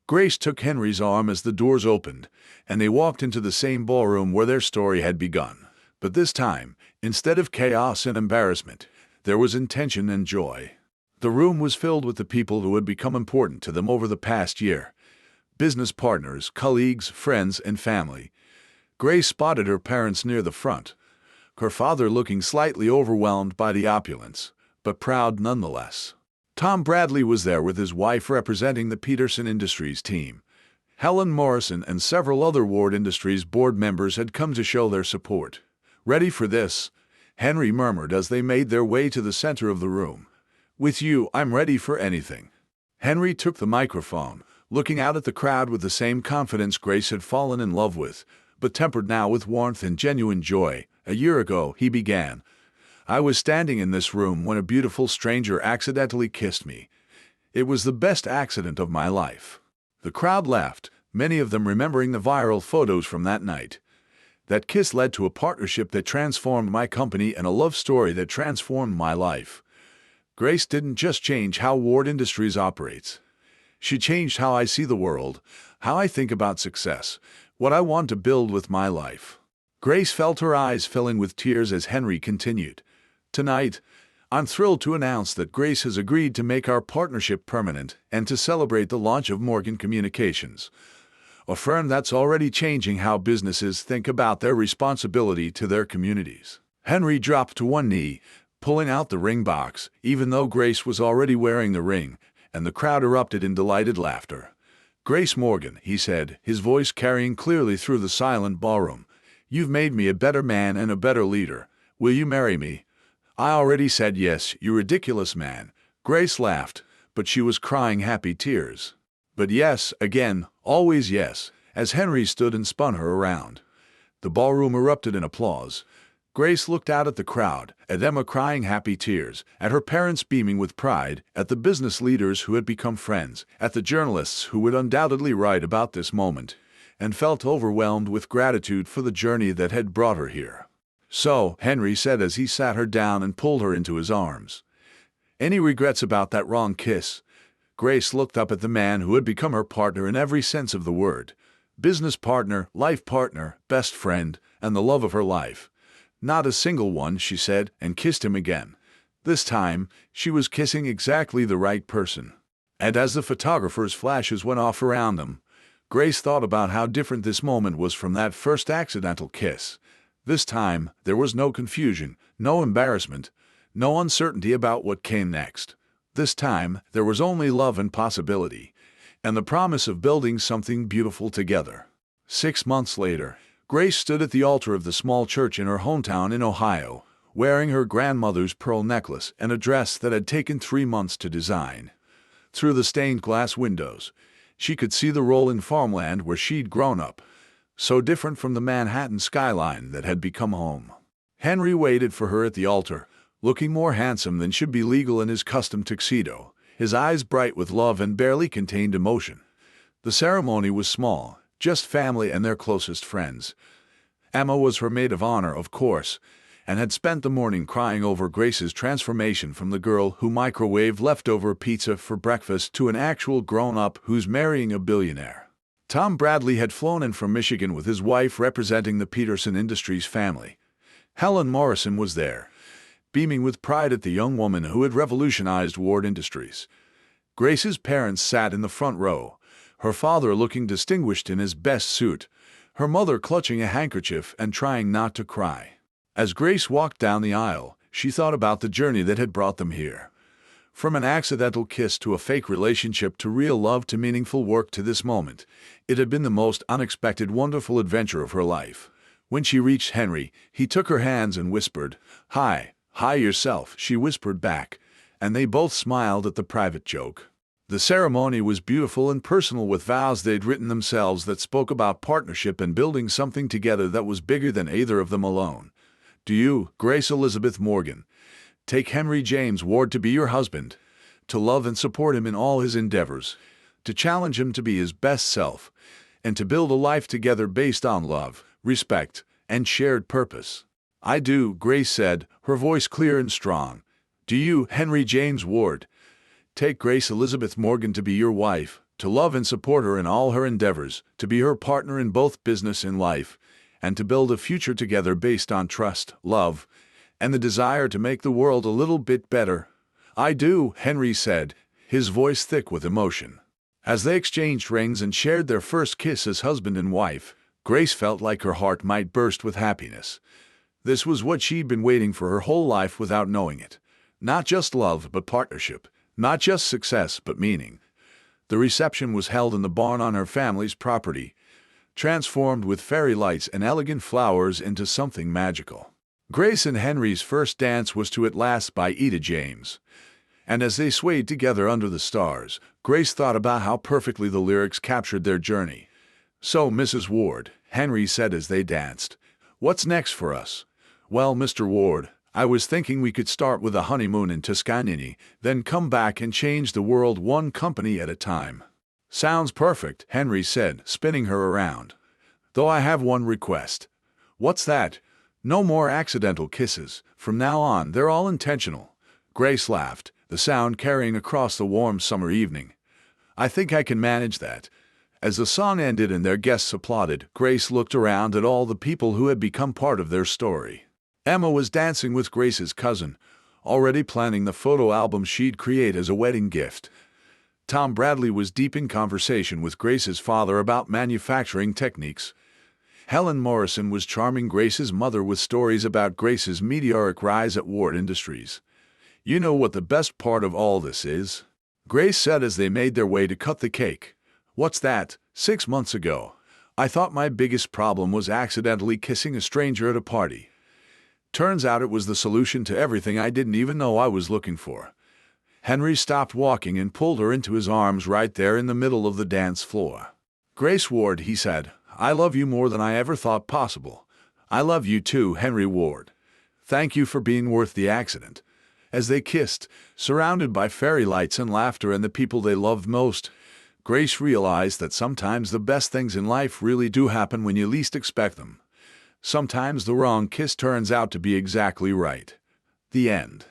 Grace took Henry's arm as the doors opened, and they walked into the same ballroom where their story had begun. But this time, instead of chaos and embarrassment, there was intention and joy. The room was filled with the people who had become important to them over the past year. Business partners, colleagues, friends, and family. Grace spotted her parents near the front, her father looking slightly overwhelmed by the opulence, but proud nonetheless. Tom Bradley was there with his wife representing the Peterson Industries team. Helen Morrison and several other Ward Industries board members had come to show their support. "Ready for this?" Henry murmured as they made their way to the center of the room. "With you, I'm ready for anything." Henry took the microphone, looking out at the crowd with the same confidence Grace had fallen in love with, but tempered now with warmth and genuine joy. "A year ago," he began, "I was standing in this room when a beautiful stranger accidentally kissed me. It was the best accident of my life." The crowd laughed, many of them remembering the viral photos from that night. "That kiss led to a partnership that transformed my company and a love story that transformed my life." Grace didn't just change how Ward Industries operates. She changed how I see the world, how I think about success, what I want to build with my life. Grace felt her eyes filling with tears as Henry continued. "Tonight, I'm thrilled to announce that Grace has agreed to make our partnership permanent and to celebrate the launch of Morgan Communications, a firm that's already changing how businesses think about their responsibility to their communities." Henry dropped to one knee, pulling out the ring box, even though Grace was already wearing the ring, and the crowd erupted in delighted laughter. "Grace Morgan," he said, his voice carrying clearly through the silent ballroom, "you've made me a better man and a better leader. Will you marry me?" "I already said yes, you ridiculous man." Grace laughed, but she was crying happy tears. "But yes, again, always yes," as Henry stood and spun her around. The ballroom erupted in applause. Grace looked out at the crowd, at Emma crying happy tears, at her parents beaming with pride, at the business leaders who had become friends, at the journalists who would undoubtedly write about this moment, and felt overwhelmed with gratitude for the journey that had brought her here. "So," Henry said as he sat her down and pulled her into his arms, "any regrets about that wrong kiss?" Grace looked up at the man who had become her partner in every sense of the word. Business partner, life partner, best friend, and the love of her life. "Not a single one," she said, and kissed him again. This time, she was kissing exactly the right person. And as the photographers' flashes went off around them, Grace thought about how different this moment was from that first accidental kiss. This time, there was no confusion, no embarrassment, no uncertainty about what came next. This time, there was only love and possibility, and the promise of building something beautiful together. 6 months later, Grace stood at the altar of the small church in her hometown in Ohio, wearing her grandmother's pearl necklace and a dress that had taken 3 months to design. Through the stained glass windows, she could see the rolling farmland where she'd grown up, so different from the Manhattan skyline that had become home. Henry waited for her at the altar, looking more handsome than should be legal in his custom tuxedo, his eyes bright with love and barely contained emotion. The ceremony was small, just family and their closest friends. Emma was her maid of honor, of course, and had spent the morning crying over Grace's transformation from the girl who microwaved leftover pizza for breakfast to an actual grown-up who's marrying a billionaire. Tom Bradley had flown in from Michigan with his wife representing the Peterson Industries family. Helen Morrison was there, beaming with pride at the young woman who had revolutionized Ward Industries. Grace's parents sat in the front row, her father looking distinguished in his best suit, her mother clutching a handkerchief and trying not to cry. As Grace walked down the aisle, she thought about the journey that had brought them here. From an accidental kiss to a fake relationship to real love to meaningful work to this moment, it had been the most unexpected, wonderful adventure of her life. When she reached Henry, he took her hands and whispered, "Hi, hi yourself," she whispered back, and they both smiled at the private joke. The ceremony was beautiful and personal, with vows they'd written themselves that spoke about partnership and building something together that was bigger than either of them alone. "Do you, Grace Elizabeth Morgan, take Henry James Ward to be your husband, to love and support him in all his endeavors, to challenge him to be his best self, and to build a life together based on love, respect, and shared purpose?" "I do," Grace said, her voice clear and strong. "Do you, Henry James Ward, take Grace Elizabeth Morgan to be your wife?" to love and support her in all her endeavors, to be her partner in both business and life, and to build a future together based on trust, love, and the desire to make the world a little bit better. "I do," Henry said, his voice thick with emotion. As they exchanged rings and shared their first kiss as husband and wife, Grace felt like her heart might burst with happiness. This was what she'd been waiting for her whole life without knowing it. Not just love, but partnership. Not just success, but meaning. The reception was held in the barn on her family's property, transformed with fairy lights and elegant flowers into something magical. Grace and Henry's first dance was to It Lasts by Etta James. And as they swayed together under the stars, Grace thought about how perfectly the lyrics captured their journey. "So, Mrs. Ward," Henry said as they danced, "what's next for us?" "Well, Mr. Ward, I was thinking we could start with a honeymoon in Tuscany, then come back and change the world one company at a time." "Sounds perfect," Henry said, spinning her around. "Though I have one request." "What's that?" "No more accidental kisses. From now on, they're all intentional." Grace laughed, the sound carrying across the warm summer evening. "I think I can manage that." As the song ended and their guests applauded, Grace looked around at all the people who had become part of their story. Emma was dancing with Grace's cousin, already planning the photo album she'd create as a wedding gift. Tom Bradley was deep in conversation with Grace's father about manufacturing techniques. Helen Morrison was charming Grace's mother with stories about Grace's meteoric rise at Ward Industries. "You know what the best part of all this is?" Grace said as they made their way to cut the cake. "What's that?" 6 months ago, I thought my biggest problem was accidentally kissing a stranger at a party. Turns out it was the solution to everything I didn't even know I was looking for." Henry stopped walking and pulled her into his arms right there in the middle of the dance floor. "Grace Ward," he said, "I love you more than I ever thought possible." "I love you too, Henry Ward. Thank you for being worth the accident." As they kissed, surrounded by fairy lights and laughter and the people they loved most, Grace realized that sometimes the best things in life really do happen when you least expect them. Sometimes the wrong kiss turns out to be exactly right. The end.